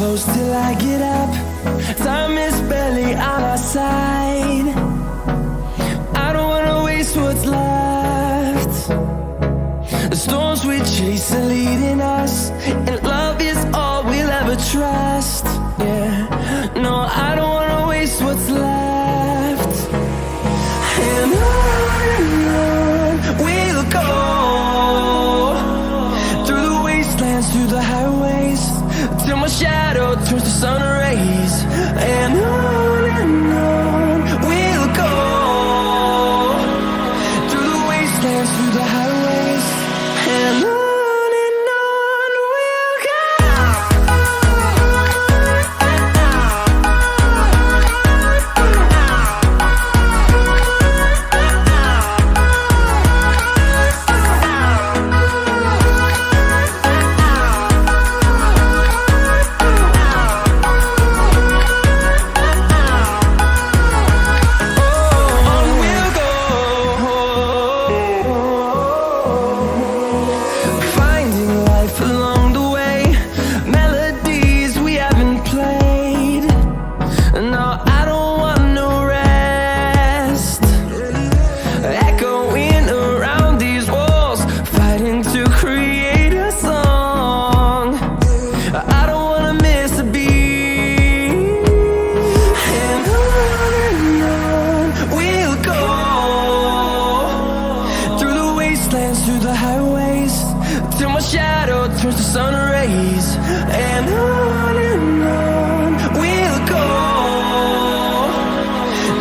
close till I get up. Time is barely on our side. I don't wanna waste what's left. The storms we chase are leading us, and love is all we'll ever trust. Yeah, no, I don't wanna waste what's left. And on we'll go, through the wastelands, through the highways, till my shadow turns to sun rays. And on we'll go, through the wastelands, through the highways, and on we'll go. Through the highways, till my shadow turns to sun rays. And on we'll go,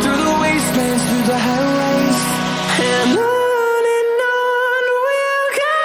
through the wastelands, through the highways, and on we'll go.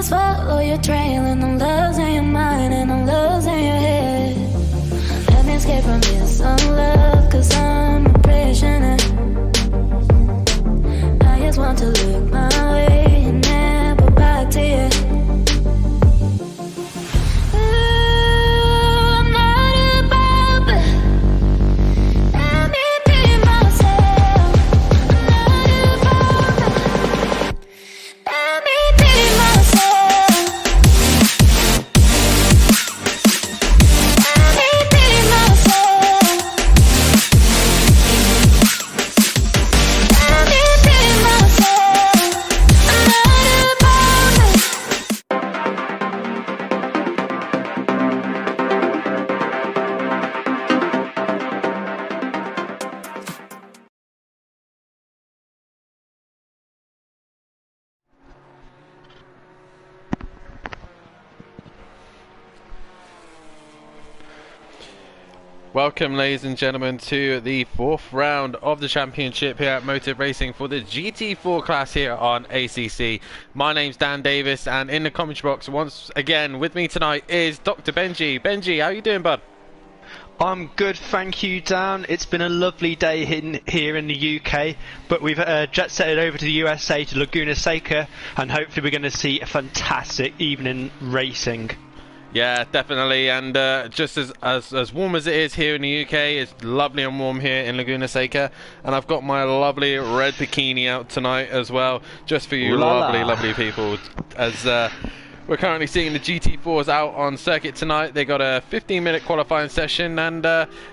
just follow your trail, and I'm losing your mind, and I'm losing your head. Let me escape from this love, cause I'm a prisoner. I just want to look my way and never back to you. Welcome, ladies and gentlemen, to the 4th round of the championship here at Motive Racing for the GT4 class here on ACC. My name's Dan Davis, and in the commentary box once again with me tonight is Dr. Benjy. Benjy, how you doing, bud? I'm good, thank you, Dan. It's been a lovely day here in the UK, but we've jet setted over to the USA, to Laguna Seca, and hopefully we're going to see a fantastic evening racing. Yeah, definitely, and just as warm as it is here in the UK, it's lovely and warm here in Laguna Seca, and I've got my lovely red bikini out tonight as well, just for you lovely people, as we're currently seeing the GT4s out on circuit tonight. They got a 15-minute qualifying session, and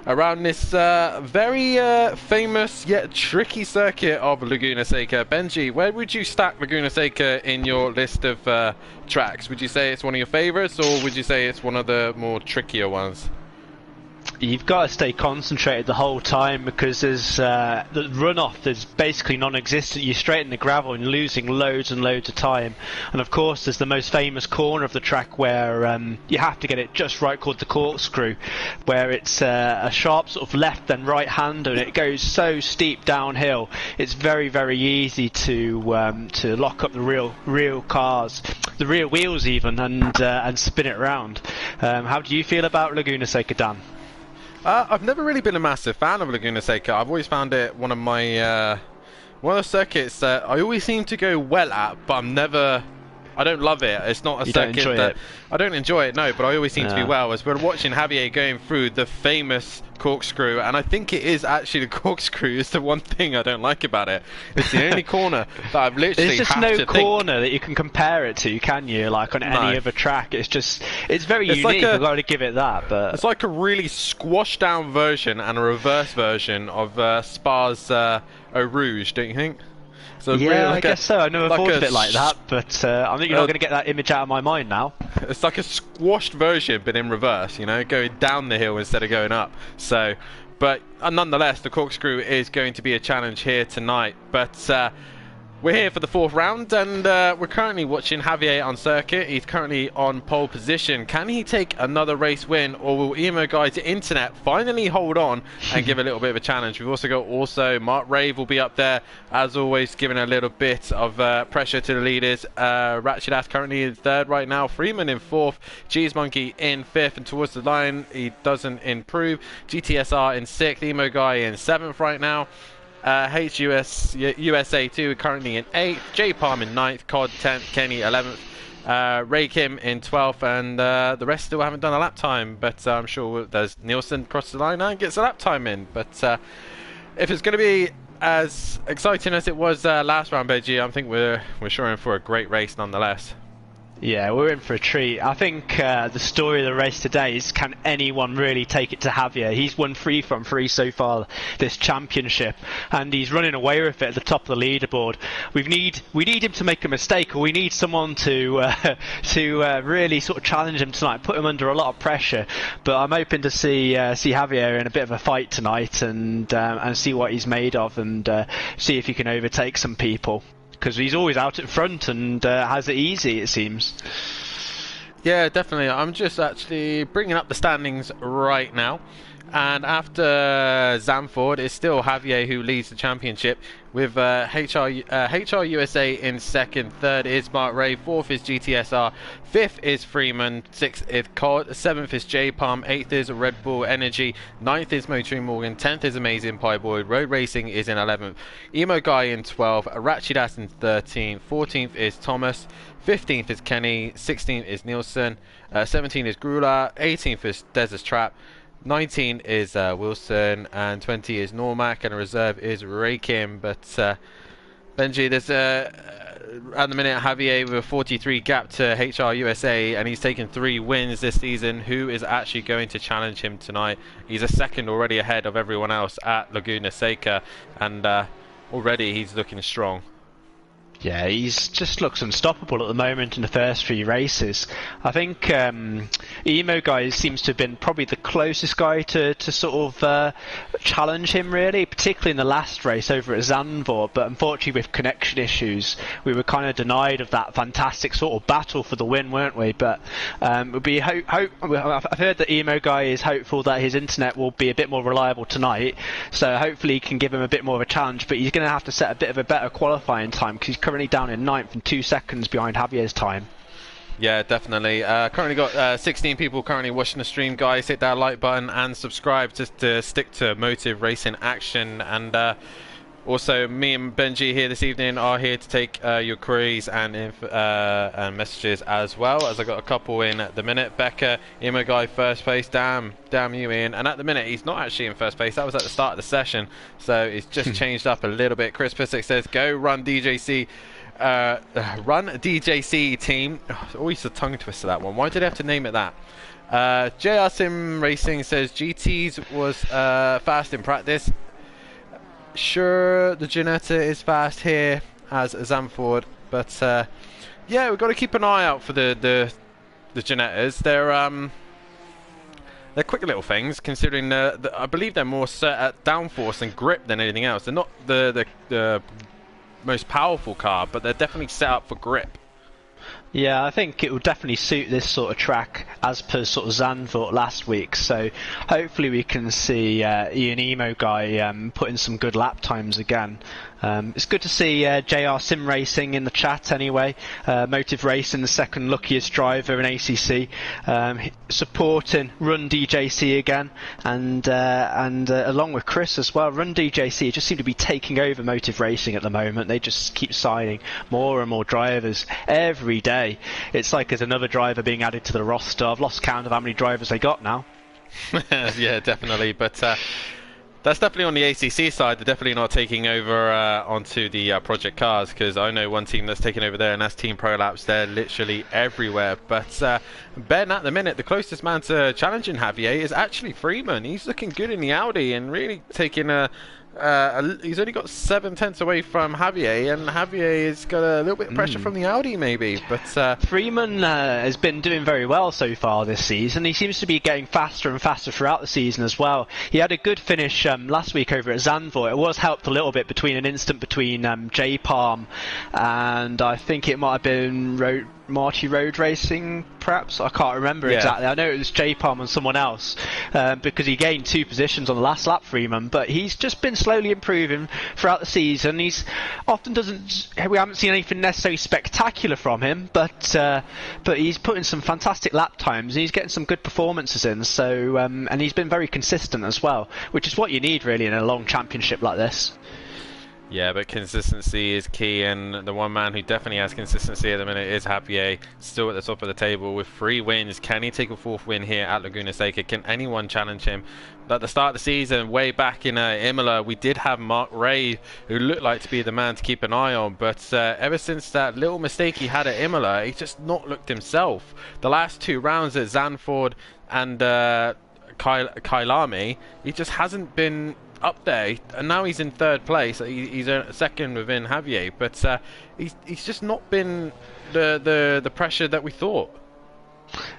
around this very famous yet tricky circuit of Laguna Seca. Benjy, where would you stack Laguna Seca in your list of tracks? Would you say it's one of your favorites, or would you say it's one of the more trickier ones? You've got to stay concentrated the whole time, because there's the runoff is basically non-existent. You're straight in the gravel and losing loads and loads of time. And of course there's the most famous corner of the track where you have to get it just right, called the corkscrew, where it's a sharp sort of left and right hand, and it goes so steep downhill. It's very, very easy to lock up the real cars, the rear wheels even, and spin it around. How do you feel about Laguna Seca, Dan? I've never really been a massive fan of Laguna Seca. I've always found it one of the circuits that I always seem to go well at, but I don't love it. It's not a circuit that I don't enjoy it, no, but I always seem to be well. As we're watching Javier going through the famous corkscrew, and I think it is actually the corkscrew is the one thing I don't like about it. It's the only corner that I've literally There's just no corner that you can compare it to, can you? Like on any other track, it's very unique. Like I've got to give it that. But it's like a really squashed down version and a reverse version of Spa's Eau Rouge, don't you think? So yeah, really I guess so. I never thought of it like that, but I think you're not going to get that image out of my mind now. It's like a squashed version, but in reverse, you know, going down the hill instead of going up. So, but nonetheless, the corkscrew is going to be a challenge here tonight. But we're here for the 4th round, and we're currently watching Javier on circuit. He's currently on pole position. Can he take another race win, or will Emo Guy to Internet finally hold on and give a little bit of a challenge? We've also got Mark Rave will be up there, as always, giving a little bit of pressure to the leaders. Ratchet Ass currently in 3rd right now. Freeman in 4th. Cheese Monkey in 5th, and towards the line, he doesn't improve. GTSR in 6th. Emo Guy in 7th right now. USA 2 currently in 8th, J Palm in 9th, Cod 10th, Kenny 11th, RaKim in 12th, and the rest still haven't done a lap time, but I'm sure there's Nielsen crosses the line and gets a lap time in. But if it's going to be as exciting as it was last round, Benjy, I think we're sure in for a great race nonetheless. Yeah, we're in for a treat. I think the story of the race today is, can anyone really take it to Javier? He's won 3 from 3 so far this championship, and he's running away with it at the top of the leaderboard. We need him to make a mistake, or we need someone to really sort of challenge him tonight, put him under a lot of pressure. But I'm hoping to see Javier in a bit of a fight tonight, and see what he's made of, and see if he can overtake some people. Because he's always out at front and has it easy, it seems. Yeah, definitely. I'm just actually bringing up the standings right now. And after Zanford, it's still Javier who leads the championship with HR USA in second. Third is Mark Ray. Fourth is GTSR. Fifth is Freeman. Sixth is COD. Seventh is J Palm. Eighth is Red Bull Energy. Ninth is Motoring Morgan. 10th is AmazingPieBoy. Road Racing is in 11th. Emo Guy in 12th. Ratchidas in 13th. 14th is Thomas. 15th is Kenny. 16th is Nielsen. 17th is Grula. 18th is Desert Trap. 19 is Wilson, and 20 is Normac, and a reserve is RaKim. But Benjy, there's at the minute Javier with a 43 gap to HR USA, and he's taken 3 wins this season. Who is actually going to challenge him tonight? He's a second already ahead of everyone else at Laguna Seca, and already he's looking strong. Yeah, he's just looks unstoppable at the moment in the first 3 races. I think Emo Guy seems to have been probably the closest guy to sort of challenge him, really, particularly in the last race over at Zandvoort. But unfortunately, with connection issues, we were kind of denied of that fantastic sort of battle for the win, weren't we? But I've heard that Emo Guy is hopeful that his internet will be a bit more reliable tonight, so hopefully he can give him a bit more of a challenge. But he's going to have to set a bit of a better qualifying time, because he's currently down in 9th and 2 seconds behind Javier's time. Yeah, definitely. Currently got 16 people currently watching the stream, guys. Hit that like button and subscribe just to stick to motive racing action. And also, me and Benjy here this evening are here to take your queries and messages, as well as I got a couple in at the minute. Becca, Emo Guy first place. Damn you, Ian. And at the minute he's not actually in first place. That was at the start of the session, so it's just changed up a little bit. Chris Pissick says, "Go run DJC." Run DJC team. Always a tongue twister, that one. Why did they have to name it that? JR Sim Racing says GT's was fast in practice. Sure, the Janetta is fast here as Zamford, but yeah, we've got to keep an eye out for the Janettas. They're quick little things, considering I believe they're more set at downforce and grip than anything else. They're not the most powerful car, but they're definitely set up for grip. Yeah, I think it will definitely suit this sort of track as per sort of Zandvoort last week, so hopefully we can see Ian Emo Guy put in some good lap times again. It's good to see JR Sim Racing in the chat anyway. Motive Racing, the second luckiest driver in ACC, supporting Run DJC again, and along with Chris as well. Run DJC just seem to be taking over Motive Racing at the moment. They just keep signing more and more drivers every day. It's like there's another driver being added to the roster. I've lost count of how many drivers they got now. Yeah, definitely, but that's definitely on the ACC side. They're definitely not taking over onto the project cars, because I know one team that's taking over there, and that's Team Prolapse. They're literally everywhere. But Ben, at the minute, the closest man to challenging Javier is actually Freeman. He's looking good in the Audi and really taking he's only got 7/10 away from Javier, and Javier has got a little bit of pressure from the Audi maybe. But Freeman has been doing very well so far this season. He seems to be getting faster and faster throughout the season as well. He had a good finish last week over at Zandvoort. It was helped a little bit between an instant between J Palm and I think it might have been Marty Road Racing, perhaps. I can't remember exactly. I know it was J Palm and someone else, because he gained 2 positions on the last lap, Freeman. But he's just been slowly improving throughout the season. He's often we haven't seen anything necessarily spectacular from him, but he's putting some fantastic lap times and he's getting some good performances in. So and he's been very consistent as well, which is what you need really in a long championship like this. Yeah, but consistency is key, and the one man who definitely has consistency at the minute is Javier, still at the top of the table with 3 wins. Can he take a 4th win here at Laguna Seca? Can anyone challenge him? At the start of the season, way back in Imola, we did have Mark Ray, who looked like to be the man to keep an eye on, but ever since that little mistake he had at Imola, he's just not looked himself. The last 2 rounds at Zandvoort and Kailami, he just hasn't been up there, and now he's in 3rd place. He's a second within Javier, but he's just not been the pressure that we thought.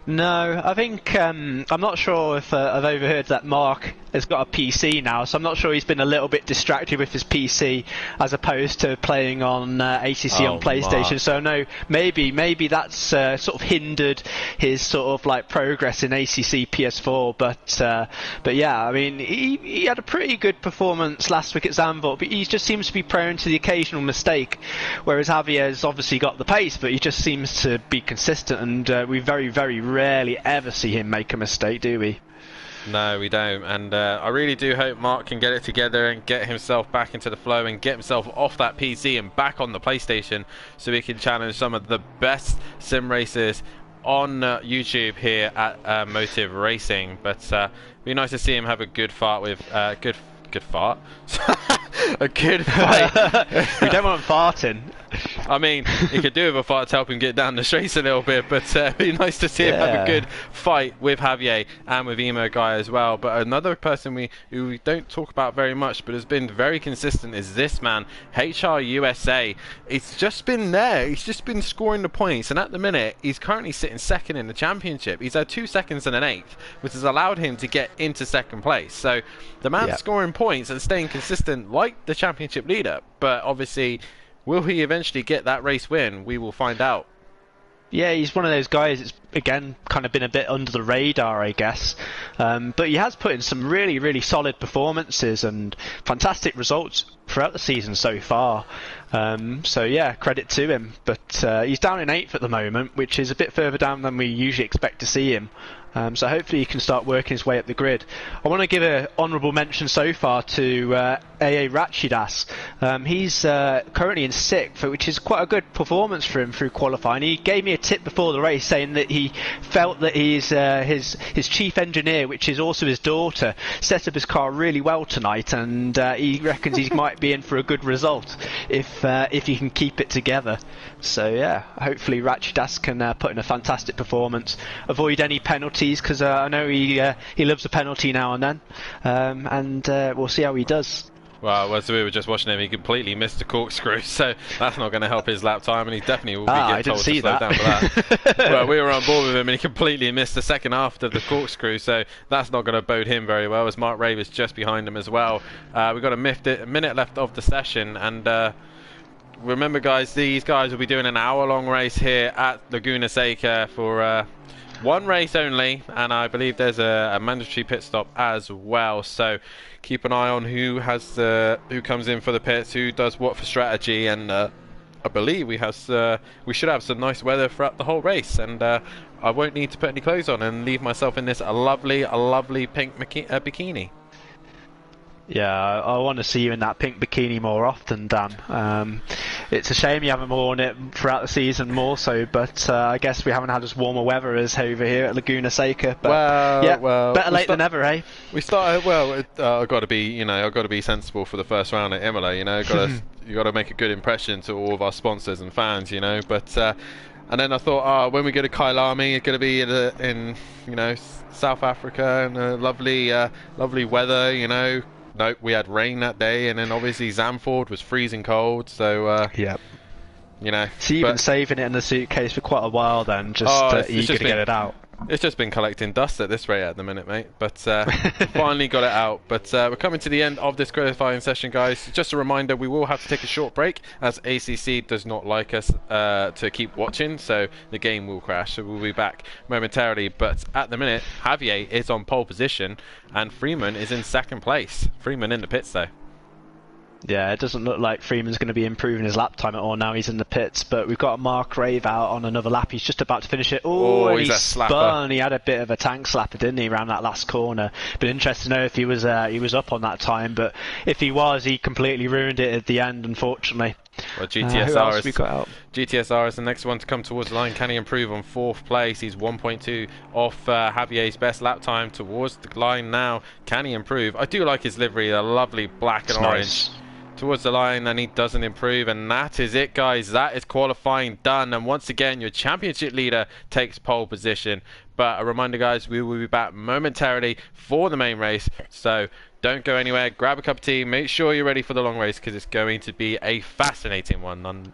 No, I think I'm not sure if I've overheard that Mark has got a PC now, so I'm not sure he's been a little bit distracted with his PC as opposed to playing on ACC on PlayStation. Mark. So no, maybe that's sort of hindered his sort of like progress in ACC PS4. But yeah, I mean he had a pretty good performance last week at Zandvoort, but he just seems to be prone to the occasional mistake, whereas Javier's obviously got the pace, but he just seems to be consistent, and we very rarely ever see him make a mistake, do we? No, we don't, and I really do hope Mark can get it together and get himself back into the flow and get himself off that PC and back on the PlayStation so he can challenge some of the best sim racers on YouTube here at Motive Racing. But it'd be nice to see him have a good fart with good fart. A good fight. We don't want him farting. I mean, he could do with a fart to help him get down the straights a little bit, but it'd be nice to see him have a good fight with Javier and with Emo Guy as well. But another person who we don't talk about very much, but has been very consistent, is this man, HR USA. He's just been there. He's just been scoring the points, and at the minute, he's currently sitting second in the championship. He's had 2 seconds and an 8th, which has allowed him to get into second place. So the man's scoring points and staying consistent like the championship leader, but obviously, will he eventually get that race win? We will find out. Yeah, he's one of those guys that's, again, kind of been a bit under the radar, I guess. But he has put in some really solid performances and fantastic results throughout the season so far. So yeah, credit to him. But he's down in 8th at the moment, which is a bit further down than we usually expect to see him. So hopefully he can start working his way up the grid. I want to give an honourable mention so far to AA Ratchidas. He's currently in 6th, which is quite a good performance for him through qualifying. He gave me a tip before the race saying that he felt that his chief engineer, which is also his daughter, set up his car really well tonight, and he reckons he might be in for a good result if he can keep it together. So yeah, hopefully Ratchidas can put in a fantastic performance, avoid any penalties, because I know he loves a penalty now and then, and we'll see how he does. Well, as we were just watching him, he completely missed the corkscrew, so that's not going to help his lap time, and he definitely will be getting told to slow down for that. Well, we were on board with him, and he completely missed the second half of the corkscrew, so that's not going to bode him very well, as Mark Ray was just behind him as well. We've got a minute left of the session, and remember, guys, these guys will be doing an hour-long race here at Laguna Seca for one race only, and I believe there's a mandatory pit stop as well. So keep an eye on who comes in for the pits, who does what for strategy, and I believe we should have some nice weather throughout the whole race, and I won't need to put any clothes on and leave myself in this lovely pink bikini. Yeah, I want to see you in that pink bikini more often, Dan. It's a shame you haven't worn it throughout the season more so, but I guess we haven't had as warmer weather as over here at Laguna Seca. But better late than never, eh? We started well. I've got to be sensible for the first round at Imola. You got to make a good impression to all of our sponsors and fans. But and then I thought, when we go to Kailami, it's going to be in South Africa, and lovely weather. Nope, we had rain that day, and then obviously Zandvoort was freezing cold, so So you've been saving it in the suitcase for quite a while then, eager to get it out. It's just been collecting dust at this rate at the minute, mate, but finally got it out. But we're coming to the end of this qualifying session, guys. Just a reminder, we will have to take a short break, as ACC does not like us to keep watching, so the game will crash. So we'll be back momentarily, but at the minute, Javier is on pole position, and Freeman is in second place. Freeman in the pits, though. Yeah, it doesn't look like Freeman's going to be improving his lap time at all now he's in the pits, but we've got Mark Rave out on another lap. He's just about to finish it. Oh, he's a spun. He had a bit of a tank slapper, didn't he, around that last corner. But interesting to know if he was up on that time, but if he was, he completely ruined it at the end, unfortunately. Well, GTSR is the next one to come towards the line. Can he improve on 4th place? He's 1.2 off Javier's best lap time towards the line now. Can he improve? I do like his livery, a lovely black and orange. Towards the line, and he doesn't improve, and that is it, guys. That is qualifying done, and once again your championship leader takes pole position. But a reminder, guys, we will be back momentarily for the main race, so don't go anywhere. Grab a cup of tea, make sure you're ready for the long race, because it's going to be a fascinating one.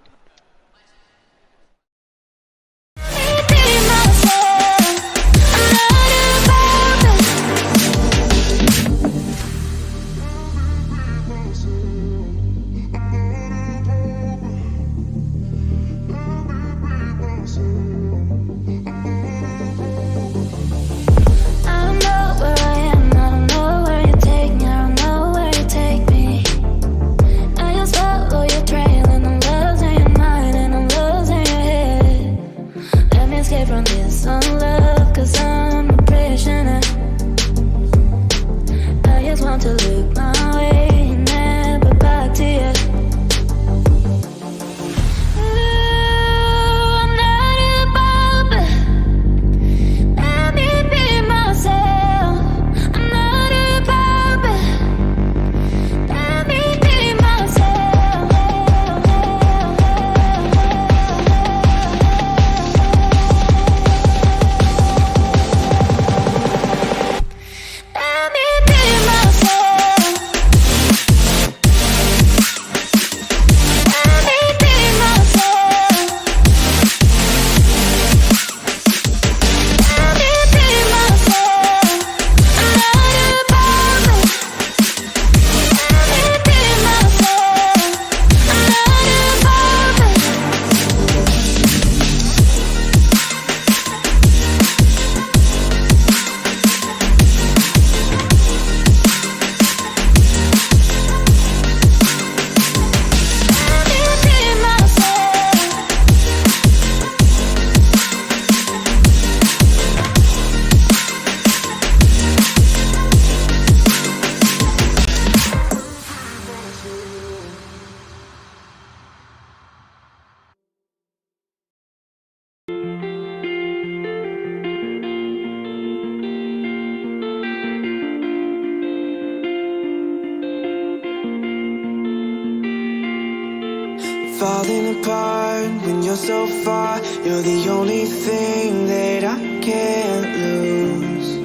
falling apart when you're so far. You're the only thing that I can't lose.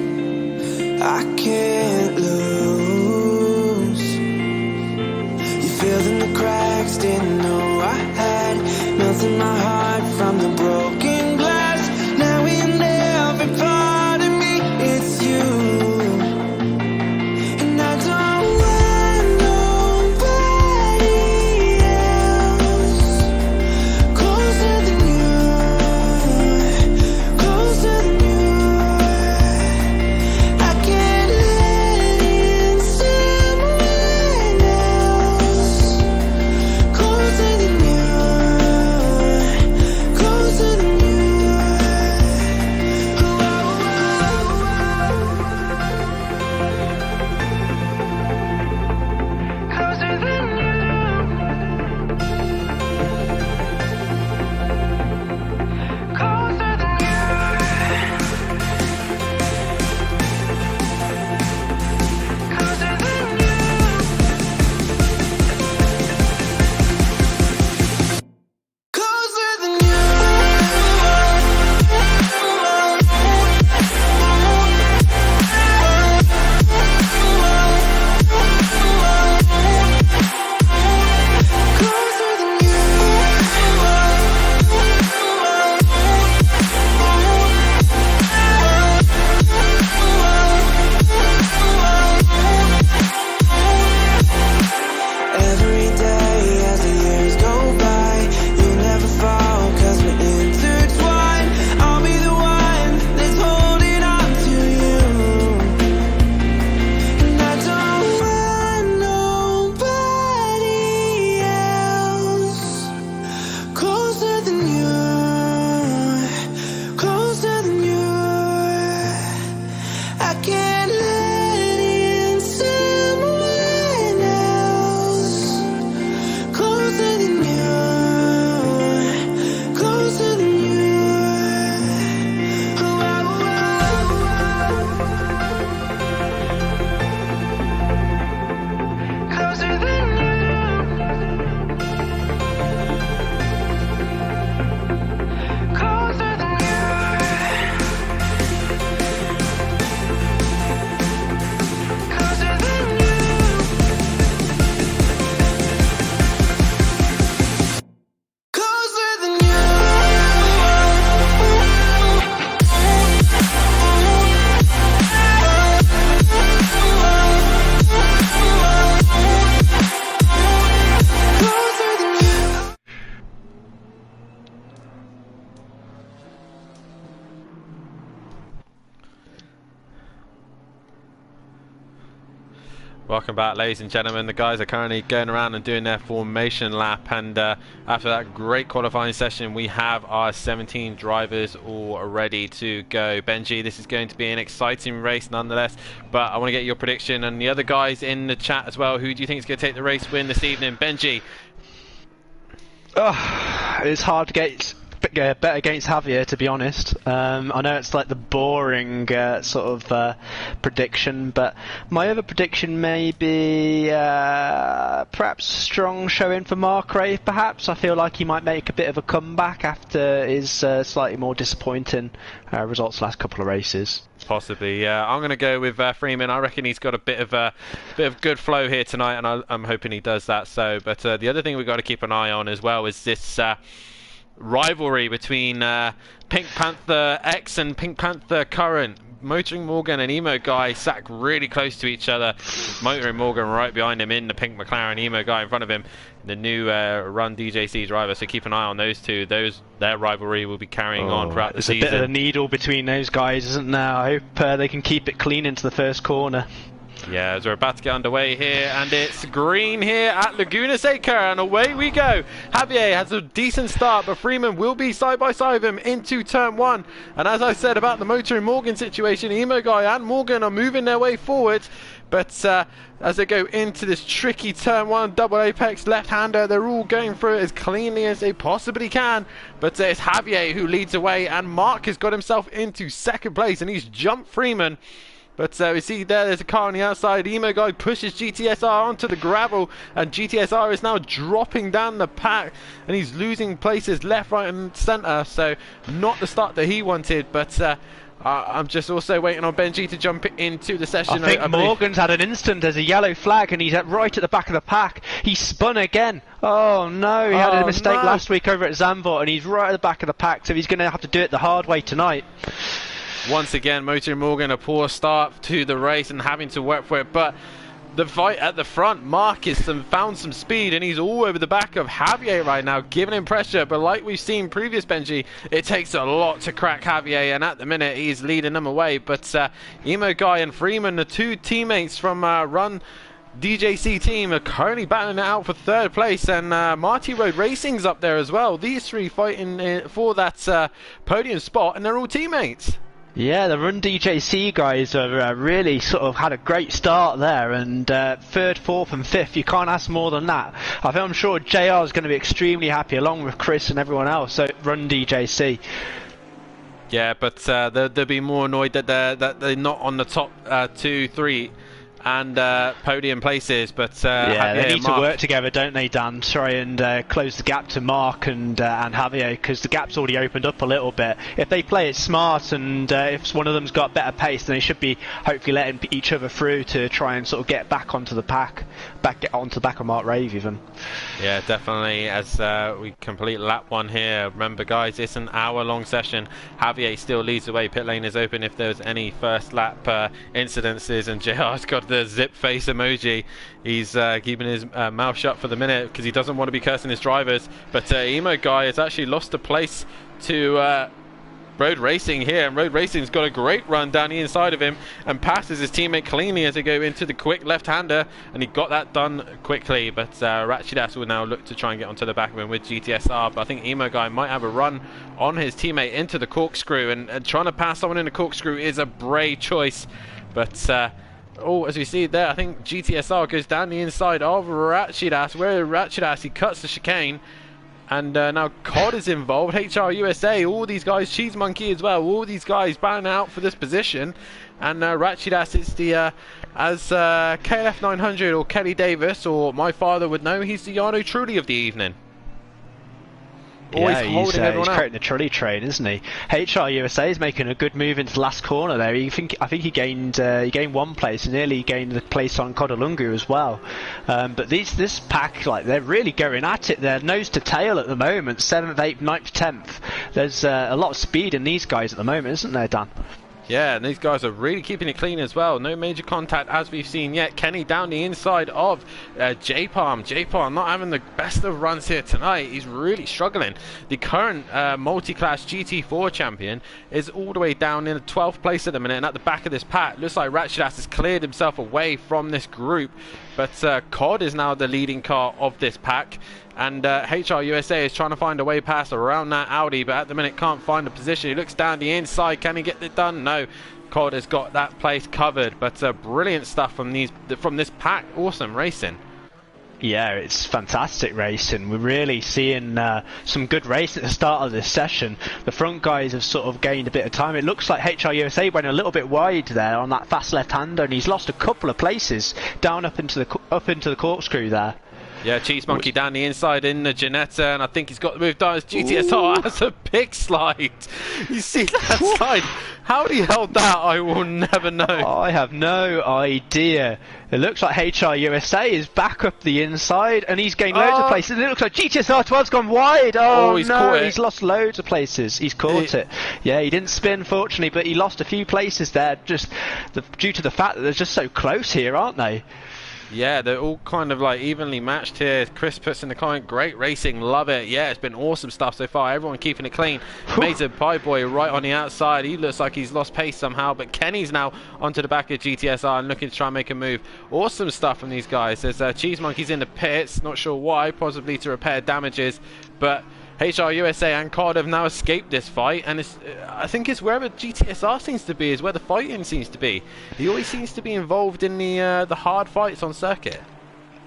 I can't lose. You're filling the cracks, didn't know I had, melting my heart from the broken glass. Now in every part of me, it's you. And I don't want nobody else closer than you, closer than you. I can't let in someone else closer than you, closer than you. Closer than you. Closer than you. Closer than you. Closer than you. Closer than you. Every day as the years go by, you'll never fall, 'cause we're intertwined. I'll be the one that's holding on to you. And I don't want nobody else closer than you, closer than you. I can't let in someone else closer than you, closer than you. Oh, oh, oh. Closer than you. Closer than you. Closer than you. Closer than you. Closer than you. Welcome back, ladies and gentlemen. The guys are currently going around and doing their formation lap, and after that great qualifying session, we have our 17 drivers all ready to go. Benjy, this is going to be an exciting race nonetheless, but I want to get your prediction, and the other guys in the chat as well. Who do you think is going to take the race win this evening? Benjy. Oh, it's hard to bet against Javier, to be honest. I know it's like the boring sort of prediction, but my other prediction may be perhaps strong showing for Mark Ray. Perhaps I feel like he might make a bit of a comeback after his slightly more disappointing results last couple of races. Possibly, yeah. I'm going to go with Freeman. I reckon he's got a bit of good flow here tonight, and I'm hoping he does that. So, but the other thing we've got to keep an eye on as well is this rivalry between Pink Panther X and Pink Panther Current. Motoring Morgan and Emo Guy sat really close to each other. Motoring Morgan right behind him in the pink McLaren, Emo Guy in front of him, the new Run DJC driver. So keep an eye on those two. Their rivalry will be carrying on throughout the season. There's a bit of a needle between those guys, isn't there? I hope they can keep it clean into the first corner. Yeah, as we're about to get underway here, and it's green here at Laguna Seca, and away we go. Javier has a decent start, but Freeman will be side by side with him into turn one. And as I said about the Motoring Morgan situation, Emo Guy and Morgan are moving their way forward, but as they go into this tricky turn one double apex left-hander, they're all going through it as cleanly as they possibly can. But it's Javier who leads away, and Mark has got himself into second place, and he's jumped Freeman. But we see there's a car on the outside. Emo Guy pushes GTSR onto the gravel, and GTSR is now dropping down the pack, and he's losing places left, right, and centre. So not the start that he wanted, but I'm just also waiting on Benjy to jump into the session. I think Morgan's had an instant. There's a yellow flag, and he's right at the back of the pack. He spun again. Oh no, he had a mistake last week over at Zandvoort, and he's right at the back of the pack, so he's going to have to do it the hard way tonight. Once again, Motor Morgan, a poor start to the race and having to work for it, but the fight at the front, Marcus found some speed, and he's all over the back of Javier right now, giving him pressure. But like we've seen previous, Benjy, it takes a lot to crack Javier, and at the minute he's leading them away. But Emo Guy and Freeman, the two teammates from Run DJC team, are currently battling it out for third place, and Marty Road Racing's up there as well. These three fighting for that podium spot, and they're all teammates. Yeah, the Run DJC guys have really sort of had a great start there, and third, fourth and fifth, you can't ask more than that. I'm sure JR is going to be extremely happy, along with Chris and everyone else at Run DJC. Yeah, but they'll be more annoyed that they're not on the top 2, 3 and podium places, but yeah, they need to work together, don't they, Dan? Try and close the gap to Mark and Javier, because the gap's already opened up a little bit. If they play it smart, and if one of them's got better pace, then they should be hopefully letting each other through to try and sort of get back onto the pack, get onto the back of Mark Rave even. Yeah, definitely. As we complete lap 1 here, remember guys, it's an hour-long session. Javier still leads the way. Pit lane is open if there's any first lap incidences, and JR's got the zip face emoji. He's keeping his mouth shut for the minute because he doesn't want to be cursing his drivers. But Emo Guy has actually lost a place to Road Racing here, and Road Racing's got a great run down the inside of him and passes his teammate cleanly as they go into the quick left-hander, and he got that done quickly. But RaKiMaJe will now look to try and get onto the back of him with GTSR, but I think Emo Guy might have a run on his teammate into the corkscrew, and trying to pass someone in the corkscrew is a brave choice. But as we see there, I think GTSR goes down the inside of RaKiMaJe, where RaKiMaJe, he cuts the chicane. And now COD is involved, HR USA, all these guys, Cheese Monkey as well, all these guys battling out for this position. And RaKiMaJe is the, as KLF 900 or Kelly Davis, or my father would know, he's the Yarno Truly of the evening. Yeah, he's creating the trolley train, isn't he? HR USA is making a good move into the last corner there. I think he gained one place, and nearly gained the place on Kodalungu as well. But this pack, like, they're really going at it. They're nose to tail at the moment, 7th, 8th, 9th, 10th. There's a lot of speed in these guys at the moment, isn't there, Dan? Yeah, and these guys are really keeping it clean as well. No major contact as we've seen yet. Kenny down the inside of J-Palm. J-Palm not having the best of runs here tonight. He's really struggling. The current multi-class GT4 champion is all the way down in the 12th place at the minute, and at the back of this pack, looks like RaKiMaJe has cleared himself away from this group. But COD is now the leading car of this pack. And HR USA is trying to find a way past around that Audi, but at the minute can't find a position. He looks down the inside. Can he get it done? No. COD has got that place covered. But brilliant stuff from this pack. Awesome racing. Yeah, it's fantastic racing. We're really seeing some good race at the start of this session. The front guys have sort of gained a bit of time. It looks like HR USA went a little bit wide there on that fast left-hander, and he's lost a couple of places down up into the corkscrew there. Yeah, Cheese Monkey down the inside in the Janetta, and I think he's got the move down. His GTSR has a big slide. You see that slide? How he held that, I will never know. I have no idea. It looks like HR USA is back up the inside, and he's gained loads of places. It looks like GTSR 12's gone wide. Oh he's no, caught it. He's lost loads of places. He's caught it. Yeah, he didn't spin, fortunately, but he lost a few places there, just due to the fact that they're just so close here, aren't they? Yeah, they're all kind of like evenly matched here. Chris puts in the comment, great racing, love it. Yeah, it's been awesome stuff so far. Everyone keeping it clean. AmazingPieBoy right on the outside. He looks like he's lost pace somehow, but Kenny's now onto the back of GTSR and looking to try and make a move. Awesome stuff from these guys. There's Cheese Monkeys in the pits, not sure why, possibly to repair damages, but HR USA and COD have now escaped this fight, and I think it's wherever GTSR seems to be is where the fighting seems to be. He always seems to be involved in the hard fights on circuit.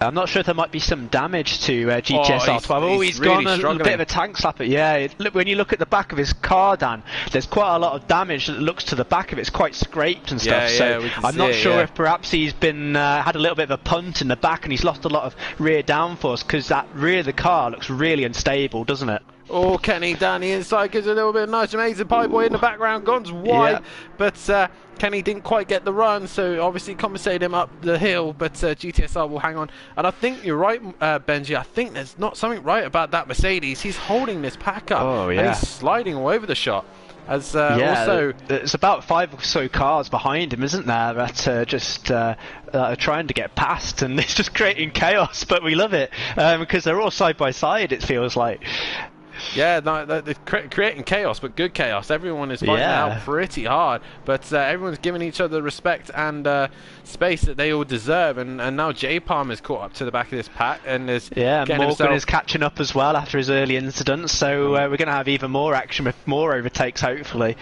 I'm not sure if there might be some damage to GTSR12. Oh, he's really gone a bit of a tank slapper. Yeah, when you look at the back of his car, Dan, there's quite a lot of damage that looks to the back of it. It's quite scraped and stuff. So I'm not sure if perhaps he's been had a little bit of a punt in the back and he's lost a lot of rear downforce, because that rear of the car looks really unstable, doesn't it? Oh, Kenny down the inside gives a little bit of nice AmazingPieBoy in the background, gone wide, but Kenny didn't quite get the run, so obviously compensated him up the hill, but GTSR will hang on. And I think you're right, Benji, I think there's not something right about that Mercedes. He's holding this pack up, and he's sliding all over the shot. As also, there's about 5 or so cars behind him, isn't there, that just are trying to get past, and it's just creating chaos, but we love it, because they're all side by side, it feels like. Yeah, no, they're creating chaos, but good chaos. Everyone is fighting out pretty hard, but everyone's giving each other respect and space that they all deserve. And now J-Palm is caught up to the back of this pack and is Morgan is catching up as well after his early incident. So we're going to have even more action with more overtakes, hopefully.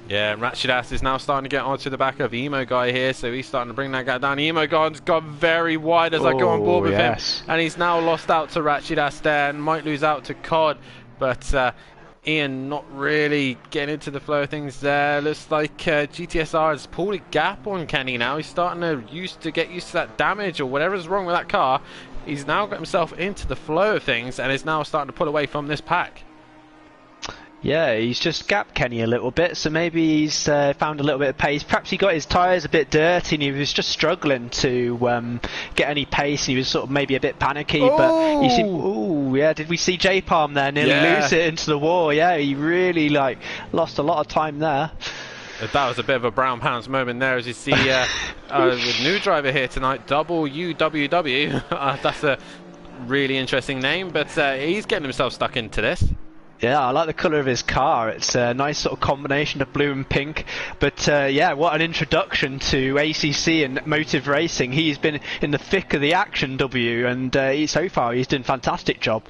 Yeah, Ratchet is now starting to get onto the back of Emo Guy here, so he's starting to bring that guy down. Emo Guy's gone very wide as I go on board with him, and he's now lost out to Ratchet there and might lose out to COD, but Ian not really getting into the flow of things there. Looks like GTSR has pulled a gap on Kenny now. He's starting to get used to that damage or whatever's wrong with that car. He's now got himself into the flow of things and is now starting to pull away from this pack. Yeah, he's just gapped Kenny a little bit, so maybe he's found a little bit of pace. Perhaps he got his tyres a bit dirty and he was just struggling to get any pace, and he was sort of maybe a bit panicky. But he seemed, did we see J-Palm there nearly lose it into the wall? Yeah, he really lost a lot of time there. That was a bit of a brown pants moment there, as you see the new driver here tonight, WWW. That's a really interesting name, but he's getting himself stuck into this. Yeah, I like the colour of his car. It's a nice sort of combination of blue and pink. But yeah, what an introduction to ACC and motive racing. He's been in the thick of the action, W, and so far he's done a fantastic job.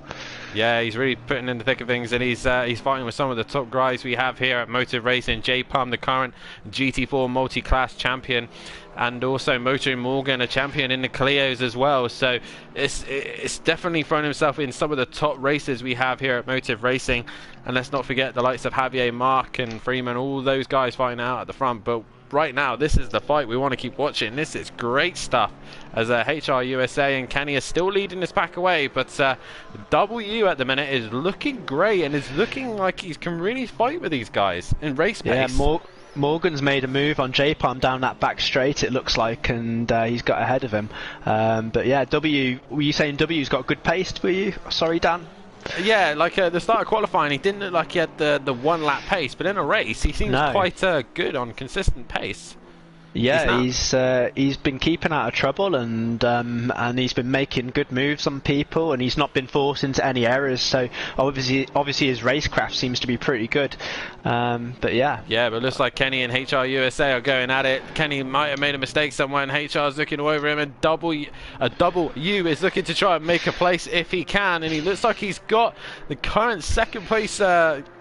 Yeah, he's really putting in the thick of things, and he's fighting with some of the top guys we have here at Motive Racing. J-Palm, the current GT4 multi-class champion, and also Moto Morgan, a champion in the Clios as well. So it's definitely thrown himself in some of the top races we have here at Motive Racing. And let's not forget the likes of Javier, Mark and Freeman, all those guys fighting out at the front. But right now, this is the fight we want to keep watching. This is great stuff, as HR USA and Kenny are still leading this pack away, but W at the minute is looking great and is looking like he can really fight with these guys in race pace. Yeah, Morgan's made a move on J-Palm down that back straight, it looks like, and he's got ahead of him. But yeah, W, were you saying W's got good pace, were you? Sorry, Dan? Yeah, like the start of qualifying, he didn't look like he had the one lap pace, but in a race, he seems quite good on consistent pace. Yeah, he's been keeping out of trouble, and he's been making good moves on people, and he's not been forced into any errors. So obviously his racecraft seems to be pretty good. But yeah. Yeah, but it looks like Kenny and HR USA are going at it. Kenny might have made a mistake somewhere, and HR is looking over him, and W is looking to try and make a place if he can, and he looks like he's got the current second place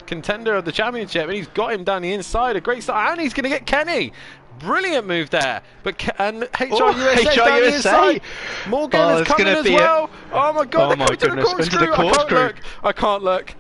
contender of the championship, and he's got him down the inside. A great start, and he's going to get Kenny. Brilliant move there, but and HR USA down the inside. Morgan is coming as well. Oh my god, they're coming to the corkscrew. I can't look.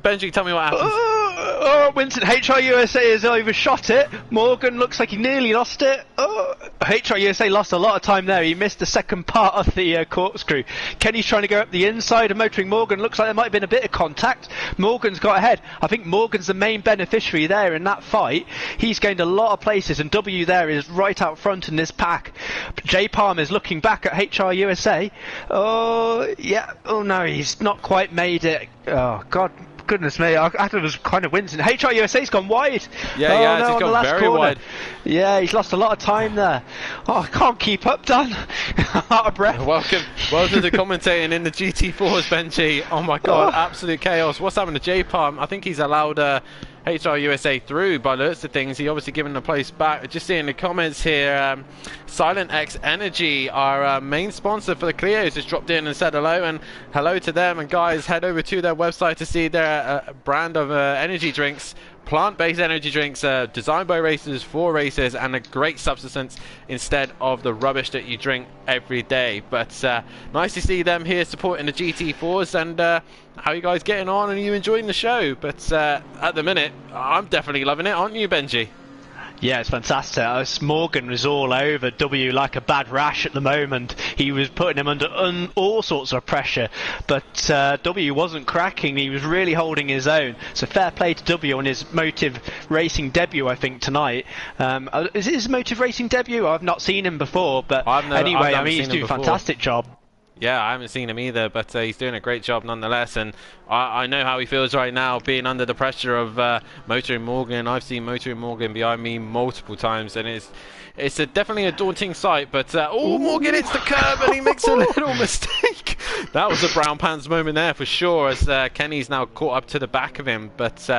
Benji, tell me what happens. Winston, HR USA has overshot it. Morgan looks like he nearly lost it. HR USA lost a lot of time there. He missed the second part of the corkscrew. Kenny's trying to go up the inside and motoring Morgan. Looks like there might have been a bit of contact. Morgan's got ahead. I think Morgan's the main beneficiary there in that fight. He's gained a lot of places, and W there is right out front in this pack. J-Palm is looking back at HR USA. Oh, yeah. Oh no, he's not quite made it. Oh, God. Goodness me, I thought it was kind of Winston. HR USA's gone wide. Yeah, he's gone very wide. Yeah, he's lost a lot of time there. Oh, I can't keep up, Dan. I'm out of breath. Welcome to commentating in the GT4s, Benji. Oh my god, absolute chaos. What's happened to J-Palm? I think he's allowed HR USA through by the looks of things. He obviously given the place back. Just seeing the comments here, Silent X Energy, our main sponsor for the Clios, has dropped in and said hello, and hello to them. And guys, head over to their website to see their brand of energy drinks. plant-based energy drinks designed by racers for racers, and a great substance instead of the rubbish that you drink every day. But nice to see them here supporting the GT4s. And how are you guys getting on? And are you enjoying the show? But at the minute, I'm definitely loving it, aren't you, Benjy? Yeah, it's fantastic. Morgan was all over W like a bad rash at the moment. He was putting him under all sorts of pressure, but W wasn't cracking. He was really holding his own. So fair play to W on his Motive Racing debut, I think, tonight. Is it his Motive Racing debut? I've not seen him before, but anyway, I mean, he's doing a fantastic job. Yeah, I haven't seen him either, but he's doing a great job nonetheless. And I know how he feels right now, being under the pressure of Motoring Morgan. I've seen Motoring Morgan behind me multiple times, and it's definitely a daunting sight. But Morgan hits the curb and he makes a little mistake. That was a brown pants moment there for sure, as Kenny's now caught up to the back of him. But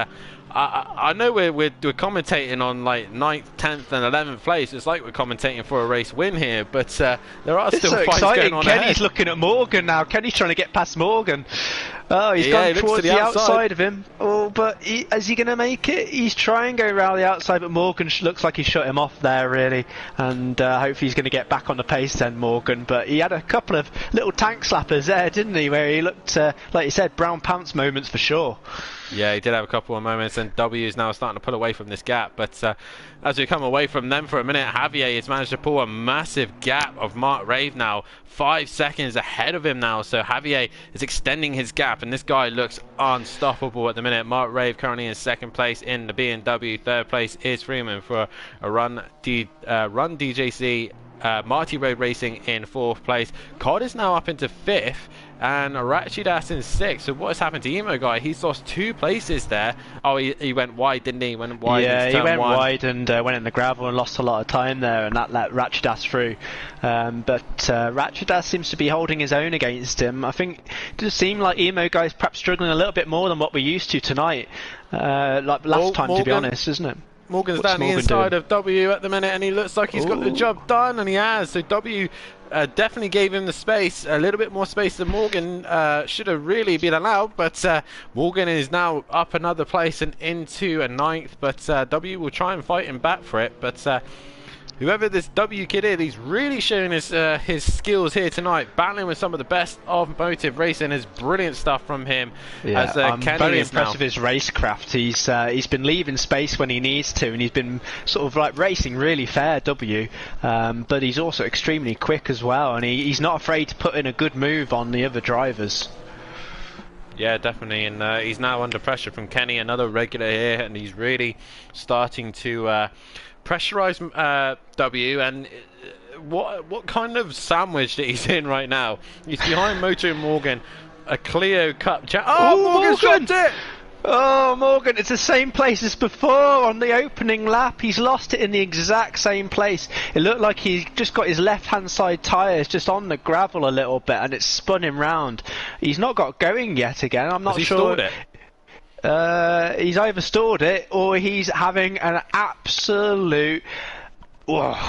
I know we're commentating on like 9th, 10th and 11th place. It's like we're commentating for a race win here, but there are still fights going on ahead. Kenny's looking at Morgan now. Kenny's trying to get past Morgan. Oh, he's gone towards the outside of him. Oh, but is he going to make it? He's trying to go around the outside, but Morgan looks like he shut him off there, really. And hopefully he's going to get back on the pace then, Morgan. But he had a couple of little tank slappers there, didn't he? Where he looked, like you said, brown pants moments for sure. Yeah, he did have a couple of moments, and W is now starting to pull away from this gap. But as we come away from them for a minute, Javier has managed to pull a massive gap of Mark Rave now. 5 seconds ahead of him now, so Javier is extending his gap, and this guy looks unstoppable at the minute. Mark Rave currently in 2nd place in the BMW. 3rd place is Freeman for a Run DJC. Marty Road Racing in 4th place. COD is now up into 5th, and Rachidas in 6th. So what has happened to Emo Guy? He's lost 2 places there. Oh, he went wide, didn't he? Went wide. Yeah, he went wide and went in the gravel and lost a lot of time there, and that let Rachidas through. But Rachidas seems to be holding his own against him. I think it does seem like Emo Guy's perhaps struggling a little bit more than what we're used to tonight. Like last time, Morgan, to be honest, isn't it? Morgan's down the inside of W at the minute, and he looks like he's got the job done, and he has. So W definitely gave him the space, a little bit more space than Morgan should have really been allowed. But Morgan is now up another place and into a 9th, but W will try and fight him back for it. But whoever this W kid is, he's really showing his skills here tonight, battling with some of the best of Motive Racing. Is brilliant stuff from him. Yeah, as I'm Kenny very is impressed now. with his racecraft. He's been leaving space when he needs to, and he's been sort of like racing really fair, W. But he's also extremely quick as well, and he's not afraid to put in a good move on the other drivers. Yeah, definitely, and he's now under pressure from Kenny, another regular here, and he's really starting to pressurize W. And what kind of sandwich that he's in right now? He's behind Motor and Morgan, a Clio Cup Morgan's dropped it! Oh, Morgan, it's the same place as before on the opening lap. He's lost it in the exact same place. It looked like he's just got his left-hand side tyres just on the gravel a little bit, and it's spun him round. He's not got going yet again. I'm not sure. Has he stalled it? He's either stalled it or he's having an absolute...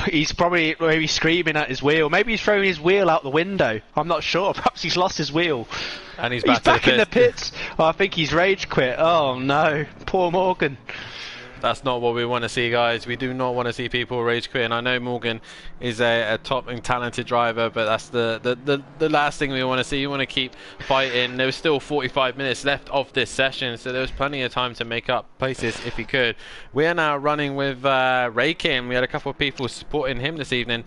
he's probably maybe screaming at his wheel. Maybe he's throwing his wheel out the window. I'm not sure. Perhaps he's lost his wheel. And he's back in the pits. Oh, I think he's rage quit. Oh no, poor Morgan. That's not what we want to see, guys. We do not want to see people rage quit. And I know Morgan is a top and talented driver, but that's the last thing we want to see. You want to keep fighting. There was still 45 minutes left of this session, so there was plenty of time to make up places if he could. We are now running with RaKiMaJe. We had a couple of people supporting him this evening,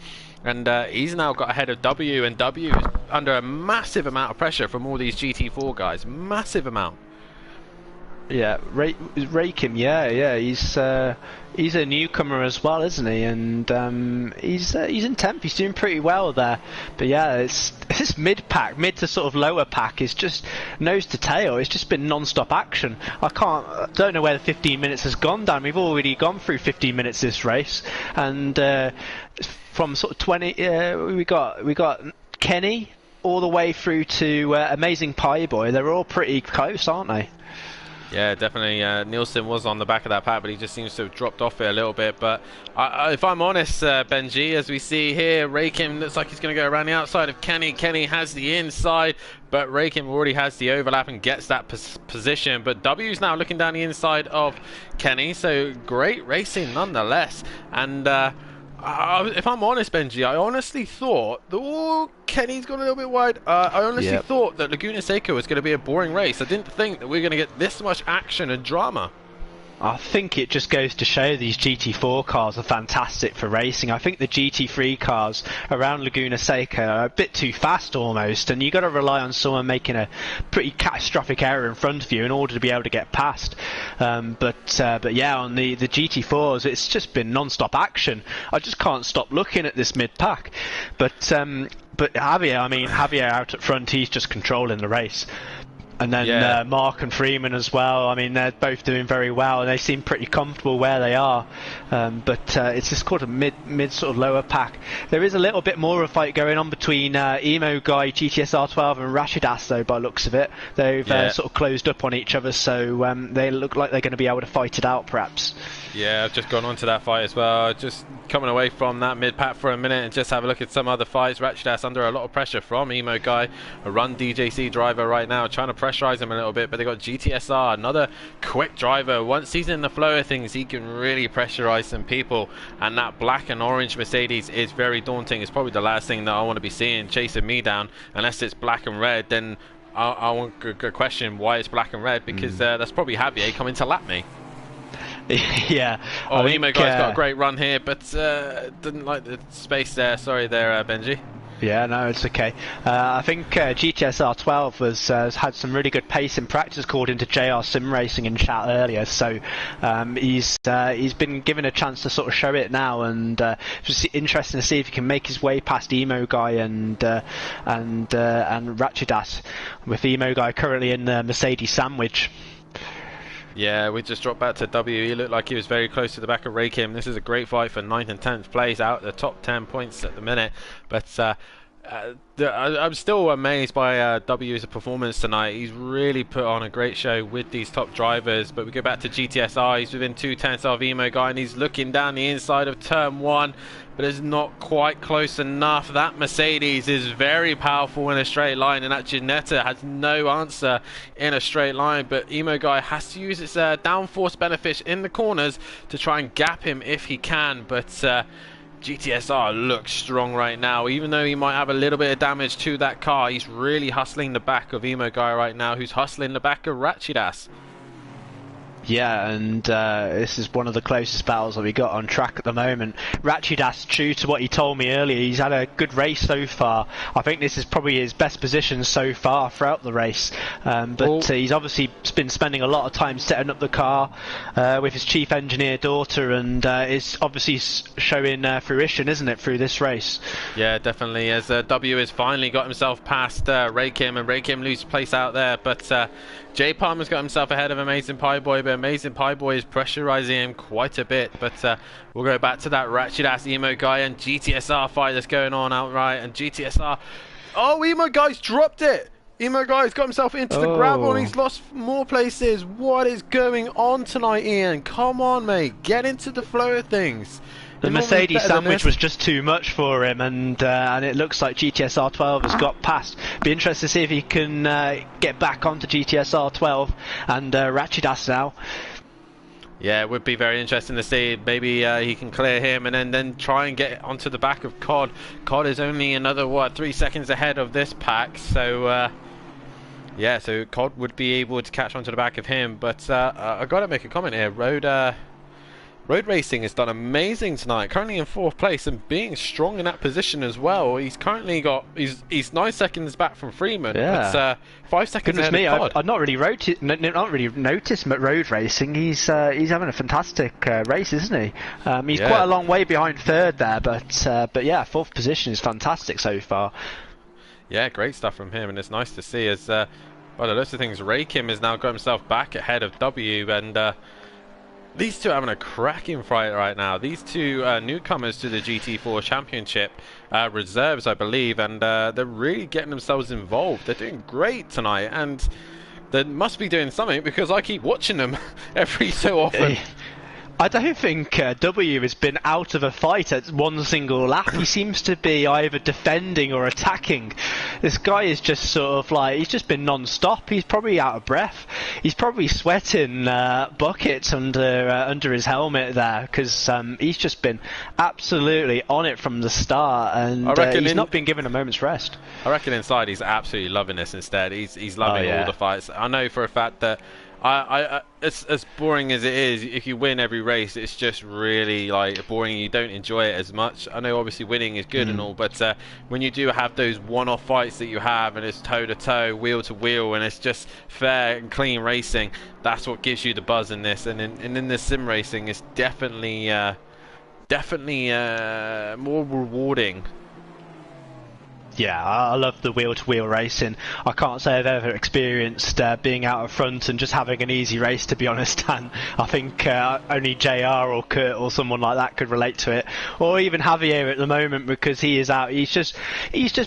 and he's now got ahead of W, and W is under a massive amount of pressure from all these GT4 guys. Massive amount. Yeah, RaKiMaJe, yeah, he's a newcomer as well, isn't he? And he's in 10th. He's doing pretty well there. But yeah, it's mid to sort of lower pack is just nose to tail. It's just been non-stop action. I don't know where the 15 minutes has gone down. We've already gone through 15 minutes this race, and from sort of 20, we got Kenny all the way through to AmazingPieBoy. They're all pretty close, aren't they? Yeah, definitely. Nielsen was on the back of that pack, but he just seems to have dropped off it a little bit. But if I'm honest, Benjy, as we see here, RaKiMaJe looks like he's going to go around the outside of Kenny. Kenny has the inside, but RaKiMaJe already has the overlap and gets that position. But W's now looking down the inside of Kenny, so great racing nonetheless. And if I'm honest, Benjy, I honestly thought that Kenny's gone a little bit wide. I honestly thought that Laguna Seca was going to be a boring race. I didn't think that we were going to get this much action and drama. I think it just goes to show these GT4 cars are fantastic for racing. I think the GT3 cars around Laguna Seca are a bit too fast almost, and you've got to rely on someone making a pretty catastrophic error in front of you in order to be able to get past. But yeah, on the GT4s, it's just been non-stop action. I just can't stop looking at this mid-pack. But Javier out at front, he's just controlling the race. And then Mark and Freeman as well. I mean, they're both doing very well, and they seem pretty comfortable where they are. But it's just called a mid sort of lower pack. There is a little bit more of a fight going on between Emo Guy, GTSR12, and RaKiMaJe, though, by looks of it. They've sort of closed up on each other, so they look like they're going to be able to fight it out, perhaps. Yeah, I've just gone on to that fight as well. Just coming away from that mid-pack for a minute and just have a look at some other fights. RaKiMaJe under a lot of pressure from Emo Guy, a run DJC driver right now, trying to pressurize him a little bit, but they got GTSR, another quick driver. Once he's in the flow of things, he can really pressurize some people, and that black and orange Mercedes is very daunting. It's probably the last thing that I want to be seeing chasing me down, unless it's black and red. Then I want to question why it's black and red, because that's probably Javier coming to lap me. Yeah. Oh, Emo Guy's got a great run here, but didn't like the space there. Sorry there, Benjy. Yeah, no, it's okay. I think GTSR12 has had some really good pace in practice, according to JR Sim Racing in chat earlier. So he's been given a chance to sort of show it now, and it's interesting to see if he can make his way past Emo Guy and RaKiMaJe, with Emo Guy currently in the Mercedes sandwich. Yeah, we just dropped back to W. He looked like he was very close to the back of RaKiMaJe. This is a great fight for 9th and 10th place, out the top 10 points at the minute. But I'm still amazed by W's performance tonight. He's really put on a great show with these top drivers. But we go back to GTSR. He's within 2/10 of Emo Guy, and he's looking down the inside of turn 1. But it's not quite close enough. That Mercedes is very powerful in a straight line, and that Ginetta has no answer in a straight line. But Emo Guy has to use its downforce benefits in the corners to try and gap him if he can. But GTSR looks strong right now. Even though he might have a little bit of damage to that car, he's really hustling the back of Emo Guy right now, who's hustling the back of RaKiMaJe. Yeah, and this is one of the closest battles that we got on track at the moment. RaKiMaJe, true to what he told me earlier, he's had a good race so far. I think this is probably his best position so far throughout the race. But he's obviously been spending a lot of time setting up the car with his chief engineer daughter, and it's obviously showing fruition, isn't it, through this race? Yeah, definitely, as W has finally got himself past RaKiMaJe, and RaKiMaJe loses place out there. But J Palmer's got himself ahead of AmazingPieBoy, but AmazingPieBoy is pressurizing him quite a bit. But we'll go back to that RaKiMaJe, Emo Guy, and GTSR fight that's going on outright. And GTSR, oh, Emo Guy's dropped it. Emo Guy's got himself into the gravel, and he's lost more places. What is going on tonight, Ian? Come on, mate, get into the flow of things. The Mercedes sandwich was just too much for him, and it looks like GTSR12 has got past. Be interested to see if he can get back onto GTSR12 and RaKiMaJe now. Yeah, it would be very interesting to see. Maybe he can clear him and then try and get onto the back of COD. COD is only another, 3 seconds ahead of this pack, so yeah, so COD would be able to catch onto the back of him. But I've got to make a comment here. Road Racing has done amazing tonight, currently in 4th place and being strong in that position as well. He's currently got, he's 9 seconds back from Freeman. Yeah. It's 5 seconds Goodness ahead me, of COD. I've not really noticed him at Road Racing. He's having a fantastic race, isn't he? He's quite a long way behind 3rd there, but yeah, 4th position is fantastic so far. Yeah, great stuff from him, and it's nice to see as by the looks of things, RaKiMaJe has now got himself back ahead of W, and these two are having a cracking fight right now. These two newcomers to the GT4 Championship, reserves I believe, and they're really getting themselves involved. They're doing great tonight, and they must be doing something because I keep watching them every so often. I don't think W has been out of a fight at one single lap. He seems to be either defending or attacking. This guy is just sort of like, he's just been non-stop. He's probably out of breath. He's probably sweating buckets under his helmet there, because he's just been absolutely on it from the start, and he's not been given a moment's rest. I reckon inside he's absolutely loving this instead. He's loving all the fights. I know for a fact that it's as boring as it is. If you win every race, it's just really like boring. You don't enjoy it as much. I know obviously winning is good and all, but when you do have those one-off fights that you have, and it's toe-to-toe, wheel-to-wheel, and it's just fair and clean racing, that's what gives you the buzz in this. And in this sim racing, it's definitely more rewarding. Yeah, I love the wheel-to-wheel racing. I can't say I've ever experienced being out of front and just having an easy race, to be honest, Dan. I think only JR or Kurt or someone like that could relate to it, or even Javier at the moment, because he is out. He's just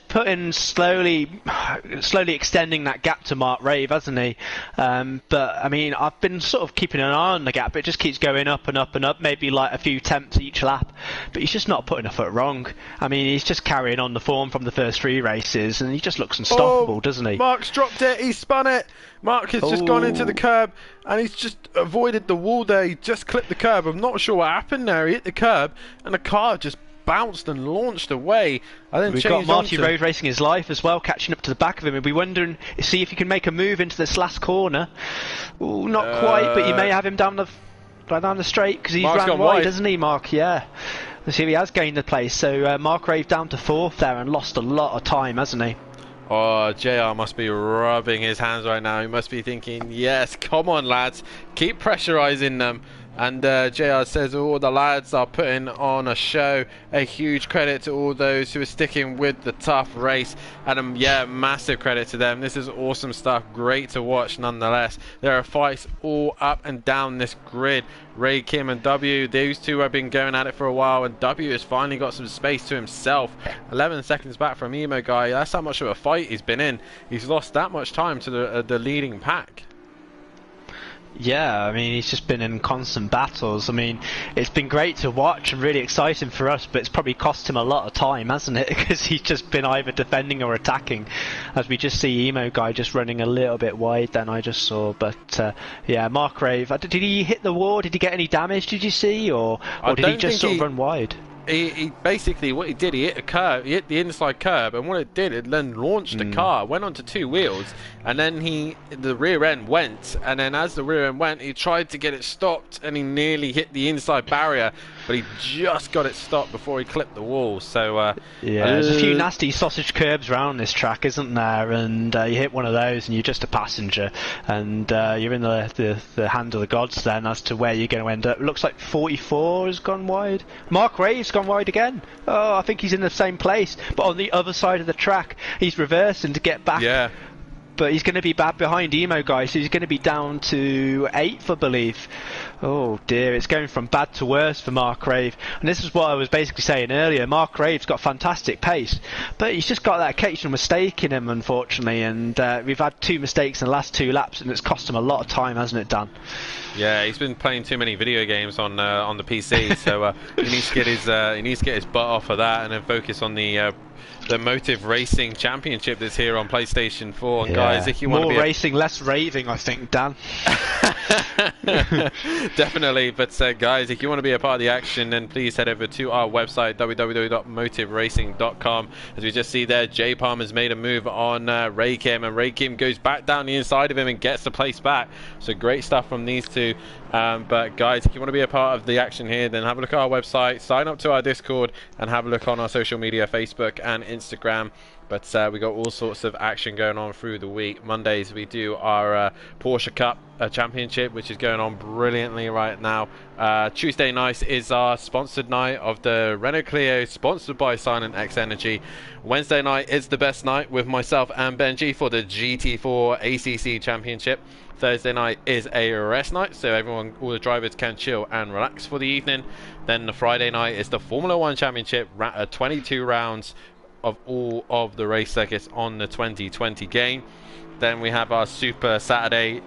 putting slowly extending that gap to Mark Rave, hasn't he? But I mean, I've been sort of keeping an eye on the gap. It just keeps going up and up and up, maybe like a few tenths each lap. But he's just not putting a foot wrong. I mean, he's just carrying on the form from the first 3 races, and he just looks unstoppable, doesn't he? Mark's dropped it, he spun it. Mark has just gone into the curb, and he's just avoided the wall there. He just clipped the curb. I'm not sure what happened there. He hit the curb, and the car just bounced and launched away. We've got Marty Road Racing His Life as well, catching up to the back of him. We'll be wondering, see if he can make a move into this last corner. Ooh, not quite, but you may have him down the straight, because he's Mark's ran wide, hasn't he, Mark? Yeah. Let's see if he has gained the place. So Mark Rave down to 4th there and lost a lot of time, hasn't he? Oh, JR must be rubbing his hands right now. He must be thinking, yes, come on, lads. Keep pressurising them. And JR says all the lads are putting on a show. A huge credit to all those who are sticking with the tough race. And yeah, massive credit to them. This is awesome stuff. Great to watch nonetheless. There are fights all up and down this grid. Ray, Kim and W, those two have been going at it for a while, and W has finally got some space to himself. 11 seconds back from Emo Guy. That's how much of a fight he's been in. He's lost that much time to the leading pack. Yeah, I mean, he's just been in constant battles. I mean, it's been great to watch and really exciting for us, but it's probably cost him a lot of time, hasn't it? Because he's just been either defending or attacking. As we just see Emo Guy just running a little bit wide then, I just saw. But yeah, Mark Rave, did he hit the wall? Did he get any damage, did you see? Or did he just sort of run wide? He basically, what he did, he hit a curb, he hit the inside curb, and what it did, it then launched the car, went onto 2 wheels, and then the rear end went, and then as the rear end went, he tried to get it stopped, and he nearly hit the inside barrier, but he just got it stopped before he clipped the wall. So yeah, there's a few nasty sausage curbs around this track, isn't there? And you hit one of those, and you're just a passenger, and you're in the hand of the gods then as to where you're going to end up. It looks like 44 has gone wide. Mark Rave's gone wide again. Oh, I think he's in the same place, but on the other side of the track. He's reversing to get back. Yeah. But he's going to be bad behind Emo Guy, so he's going to be down to 8th, I believe. Oh dear, it's going from bad to worse for Mark Rave. And this is what I was basically saying earlier. Mark Rave's got fantastic pace, but he's just got that occasional mistake in him, unfortunately. And we've had 2 mistakes in the last 2 laps, and it's cost him a lot of time, hasn't it, Dan? Yeah, he's been playing too many video games on the PC, so he needs to get his butt off of that and then focus on the Motive Racing Championship that's here on PlayStation 4. And guys, if you want to be racing, less raving, I think, Dan. Definitely, but guys, if you want to be a part of the action, then please head over to our website www.motiveracing.com. As we just see there, J Palm has made a move on RaKiM, and RaKiM goes back down the inside of him and gets the place back. So great stuff from these two. But guys, if you want to be a part of the action here, then have a look at our website, sign up to our Discord, and have a look on our social media, Facebook and Instagram. But we got all sorts of action going on through the week. Mondays we do our Porsche Cup Championship, which is going on brilliantly right now. Tuesday night is our sponsored night of the Renault Clio, sponsored by Silent X Energy. Wednesday night is the best night with myself and Benjy for the GT4 ACC Championship. Thursday night is a rest night, so all the drivers can chill and relax for the evening. Then the Friday night is the Formula 1 Championship, 22 rounds. of all of the race circuits on the 2020 game. Then we have our Super Saturday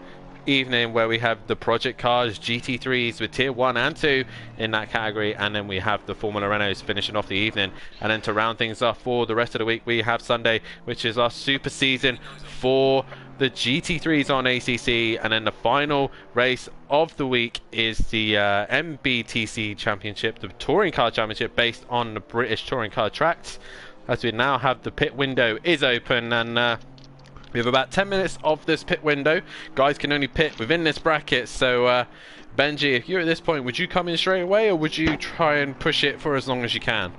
evening where we have the project cars, GT3s with tier 1 and 2 in that category, and then we have the Formula Renaults finishing off the evening. And then to round things off for the rest of the week, we have Sunday, which is our super season for the GT3s on ACC, and then the final race of the week is the MBTC Championship, the Touring Car Championship based on the British Touring Car tracks, as we now have the pit window is open, and we have about 10 minutes of this pit window. Guys can only pit within this bracket, so Benjy, if you're at this point, would you come in straight away, or would you try and push it for as long as you can?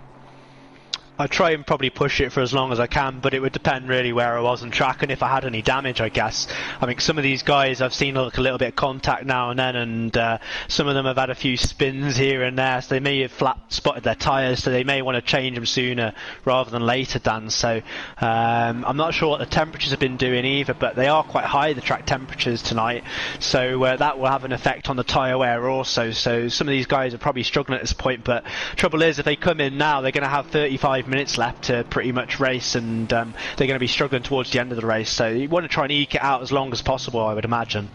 I'd try and probably push it for as long as I can, but it would depend really where I was on track and if I had any damage, I guess. I mean, some of these guys I've seen look a little bit of contact now and then, and some of them have had a few spins here and there, so they may have flat spotted their tyres, so they may want to change them sooner rather than later, Dan. So I'm not sure what the temperatures have been doing either, but they are quite high, the track temperatures tonight, so that will have an effect on the tyre wear also. So some of these guys are probably struggling at this point, but trouble is, if they come in now, they're going to have 35 minutes left to pretty much race, and they're going to be struggling towards the end of the race, so you want to try and eke it out as long as possible, I would imagine.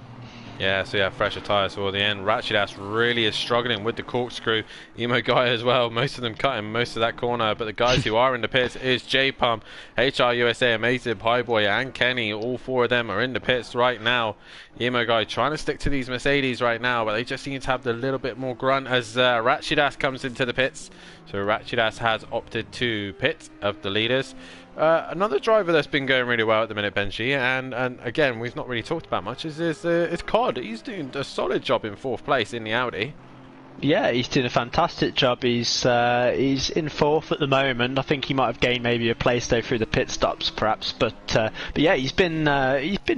Yeah, so yeah, fresher tyres for the end. Ratchet really is struggling with the corkscrew. Emo guy as well, most of them cutting most of that corner, but the guys who are in the pits is J-Pump, HR USA, AmazingPieBoy and Kenny. All four of them are in the pits right now. Emo guy trying to stick to these Mercedes right now, but they just seem to have a little bit more grunt as Ratchet comes into the pits. So Ratchet has opted to pit of the leaders. Another driver that's been going really well at the minute, Benjy, and again, we've not really talked about much, is Cod. He's doing a solid job in 4th place in the Audi. Yeah, he's doing a fantastic job. He's in 4th at the moment. I think he might have gained maybe a place though through the pit stops, perhaps. But yeah, he's been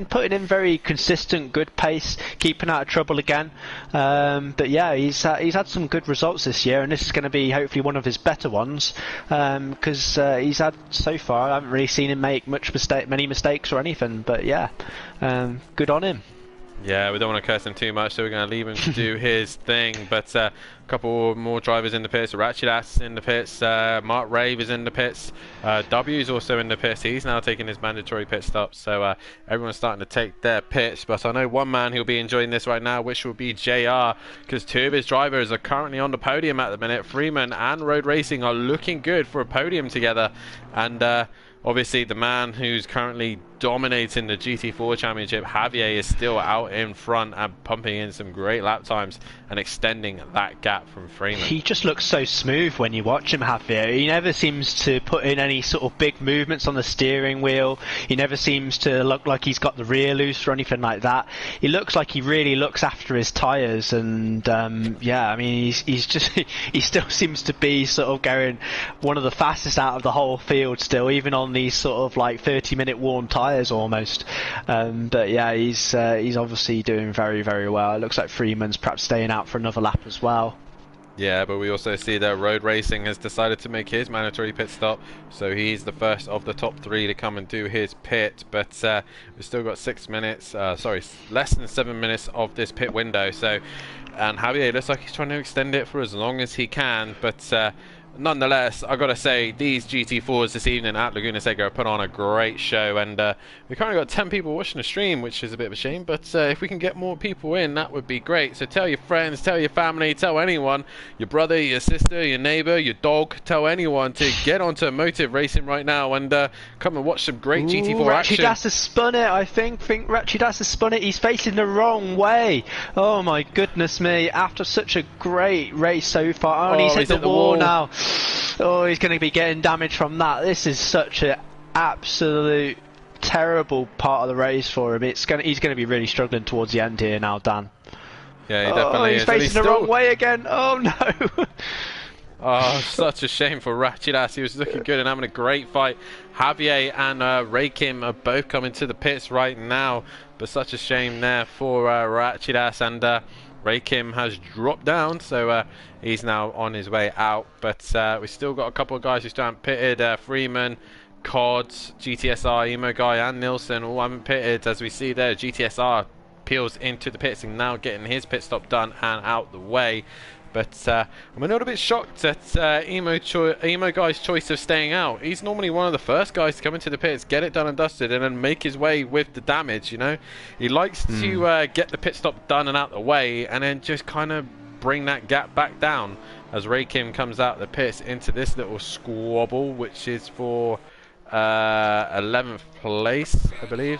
putting in very consistent, good pace, keeping out of trouble again. But yeah, he's had some good results this year, and this is going to be hopefully one of his better ones, because he's had so far. I haven't really seen him make many mistakes or anything. But yeah, good on him. Yeah, we don't want to curse him too much, so we're going to leave him to do his thing. But a couple more drivers in the pits. Ratchet in the pits. Mark Rave is in the pits. W is also in the pits. He's now taking his mandatory pit stop. So everyone's starting to take their pits. But I know one man who'll be enjoying this right now, which will be JR, because 2 of his drivers are currently on the podium at the minute. Freeman and Road Racing are looking good for a podium together. And obviously the man who's currently dominating the GT4 Championship, Javier, is still out in front and pumping in some great lap times and extending that gap from Freeman. He just looks so smooth when you watch him, Javier. He never seems to put in any sort of big movements on the steering wheel. He never seems to look like he's got the rear loose or anything like that. He looks like he really looks after his tyres, and yeah, I mean, he's just he still seems to be sort of going one of the fastest out of the whole field still, even on these sort of like 30-minute worn tyres almost. But yeah, he's obviously doing very, very well. It looks like Freeman's perhaps staying out for another lap as well. Yeah, but we also see that Road Racing has decided to make his mandatory pit stop, so he's the first of the top 3 to come and do his pit. But we've still got 6 minutes, sorry, less than 7 minutes of this pit window. So, and Javier looks like he's trying to extend it for as long as he can, but nonetheless, I've got to say, these GT4s this evening at Laguna Seca put on a great show, and we've currently got 10 people watching the stream, which is a bit of a shame, but if we can get more people in, that would be great. So tell your friends, tell your family, tell anyone, your brother, your sister, your neighbour, your dog, tell anyone to get onto Motive Racing right now and come and watch some great GT4 action. Ratchet has spun it, I think Ratchet has spun it. He's facing the wrong way. Oh my goodness me, after such a great race so far. Oh, he's hit the wall now. Oh, he's going to be getting damage from that. This is such an absolute terrible part of the race for him. He's going to be really struggling towards the end here now, Dan. Yeah, he definitely he's is. Facing the wrong way again. Oh no. Oh, such a shame for Ratchet. He was looking good and having a great fight. Javier and RaKiMaJe are both coming to the pits right now, but such a shame there for Ratchet, and RaKiMaJe has dropped down, so he's now on his way out. But we've still got a couple of guys who still haven't pitted. Freeman, Cod, GTSR, Emo Guy and Nilsson all haven't pitted. As we see there, GTSR peels into the pits and now getting his pit stop done and out the way. But I'm a little bit shocked at Emo Guy's choice of staying out. He's normally one of the first guys to come into the pits, get it done and dusted, and then make his way with the damage, you know? He likes to get the pit stop done and out the way, and then just kind of bring that gap back down as RaKim comes out the pits into this little squabble, which is for 11th place, I believe.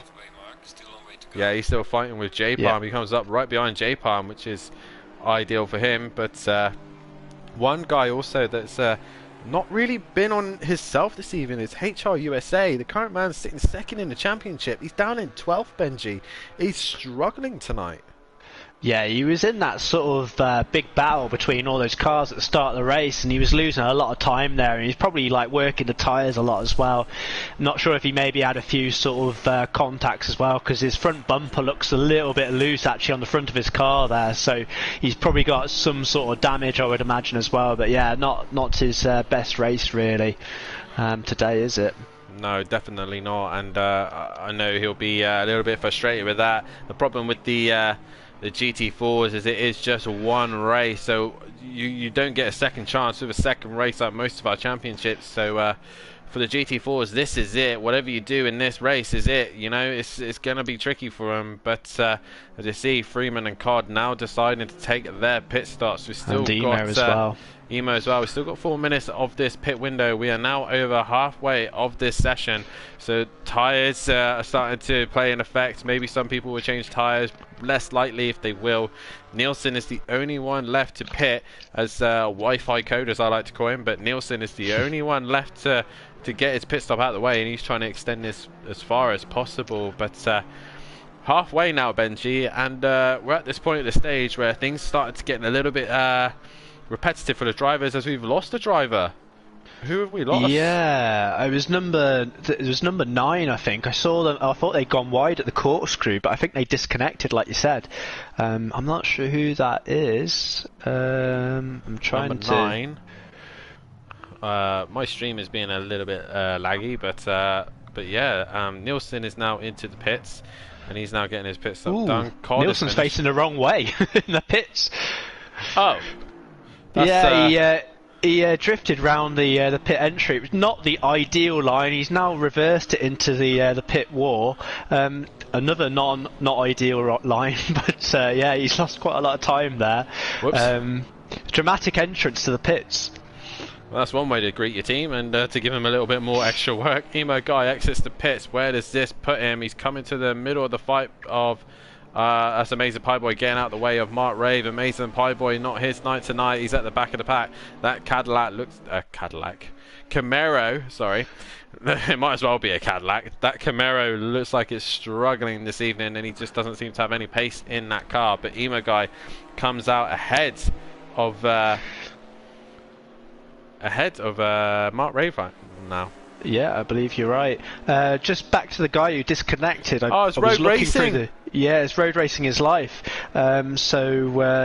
Yeah, he's still fighting with J-Palm. Yeah. He comes up right behind J-Palm, which is ideal for him. But one guy also that's not really been on himself this evening is HR USA. The current man's sitting second in the championship. He's down in 12th, Benjy. He's struggling tonight. Yeah, he was in that sort of big battle between all those cars at the start of the race, and he was losing a lot of time there, and he's probably like working the tyres a lot as well. Not sure if he maybe had a few sort of contacts as well, because his front bumper looks a little bit loose actually on the front of his car there, so he's probably got some sort of damage, I would imagine, as well. But yeah, not his best race really today, is it? No, definitely not, and I know he'll be a little bit frustrated with that. The problem with the GT4s is it is just one race, so you don't get a second chance with a second race like most of our championships. So for the GT4s, this is it. Whatever you do in this race is it. You know, it's going to be tricky for them. But as you see, Freeman and Cod now deciding to take their pit stops. We've still and got Emo as well. Emo as well. We've still got 4 minutes of this pit window. We are now over halfway of this session, so tyres are starting to play an effect. Maybe some people will change tyres, less likely if they will. Nielsen is the only one left to pit as Wi-Fi code, as I like to call him, but Nielsen is the only one left to get his pit stop out of the way, and he's trying to extend this as far as possible. But halfway now, Benjy, and we're at this point of the stage where things started to get a little bit repetitive for the drivers, as we've lost a driver. Who have we lost? Yeah, it was number 9, I think. I saw them. I thought they'd gone wide at the corkscrew, but I think they disconnected, like you said. I'm not sure who that is. I'm trying number to. 9. My stream is being a little bit laggy, but yeah, Nielsen is now into the pits, and he's now getting his pit stop done. Nielsen's facing the wrong way in the pits. Oh. Yeah, he drifted round the pit entry. It was not the ideal line. He's now reversed it into the pit wall. Another not ideal line, but yeah, he's lost quite a lot of time there. Dramatic entrance to the pits. Well, that's one way to greet your team and to give him a little bit more extra work. Emo Guy exits the pits. Where does this put him? He's coming to the middle of the fight of that's AmazingPieBoy getting out the way of Mark Rave. AmazingPieBoy, not his night tonight. He's at the back of the pack. That Cadillac looks Camaro, sorry. It might as well be a Cadillac. That Camaro looks like it's struggling this evening, and he just doesn't seem to have any pace in that car. But Emo Guy comes out ahead of Mark Rave right now. Yeah, I believe you're right. Just back to the guy who disconnected. It's Road Racing. Yeah, it's RoadRacingIsLife.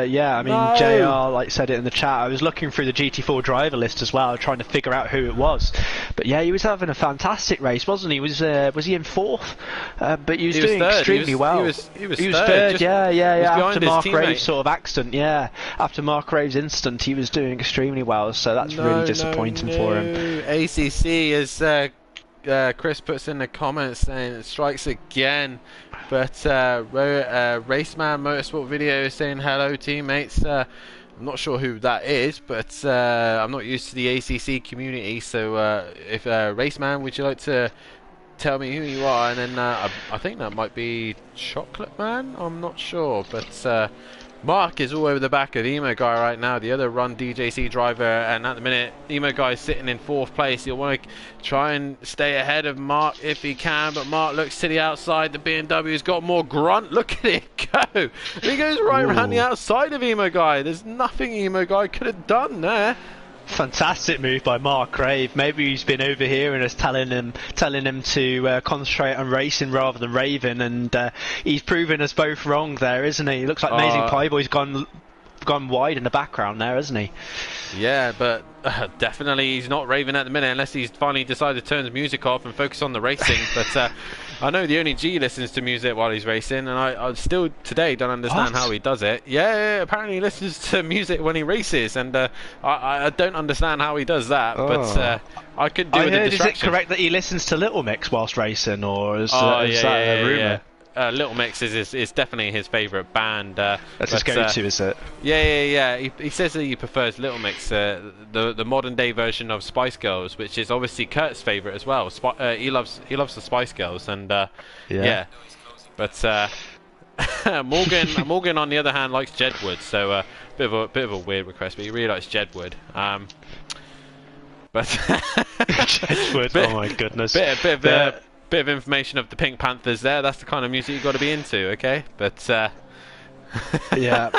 Yeah, I mean, No. JR said it in the chat. I was looking through the GT4 driver list as well, trying to figure out who it was. But yeah, he was having a fantastic race, wasn't he? Was he in 4th? But he was doing third. extremely well. He was third. Just, Yeah. After Mark teammate. Rave's sort of accident, after Mark Rave's incident, he was doing extremely well. So that's really disappointing for him. ACC is. Chris puts in the comments saying it strikes again, but Raceman Motorsport Video is saying hello teammates. I'm not sure who that is, but I'm not used to the ACC community, so if Raceman, would you like to tell me who you are? And then I think that might be Chocolate Man, I'm not sure, but Mark is all over the back of Emo Guy right now, the other Run DJC driver, and at the minute Emo Guy is sitting in 4th place. He'll want to try and stay ahead of Mark if he can, but Mark looks to the outside. The BMW's got more grunt. Look at it go! He goes right around the outside of Emo Guy. There's nothing Emo Guy could have done there. Fantastic move by Mark Rave. Maybe he's been overhearing us telling him to concentrate on racing rather than raving, and he's proven us both wrong there, isn't he? Looks like AmazingPieBoy's gone gone wide in the background there, hasn't he? Yeah, but definitely he's not raving at the minute unless he's finally decided to turn his music off and focus on the racing. But I know the only G listens to music while he's racing, and I still today don't understand how he does it. Yeah, apparently he listens to music when he races, and I don't understand how he does that. But I could do with the distraction. Is it correct that he listens to Little Mix whilst racing, or is that a rumour? Yeah. Little Mix is definitely his favourite band. That's his go-to, is it? Yeah. He says that he prefers Little Mix, the modern day version of Spice Girls, which is obviously Kurt's favourite as well. He loves the Spice Girls, and yeah. But Morgan on the other hand likes Jedward, so bit of a weird request, but he really likes Jedward. But Jedward, oh my goodness. Bit of information of the Pink Panthers there. That's the kind of music you've got to be into, okay? But yeah,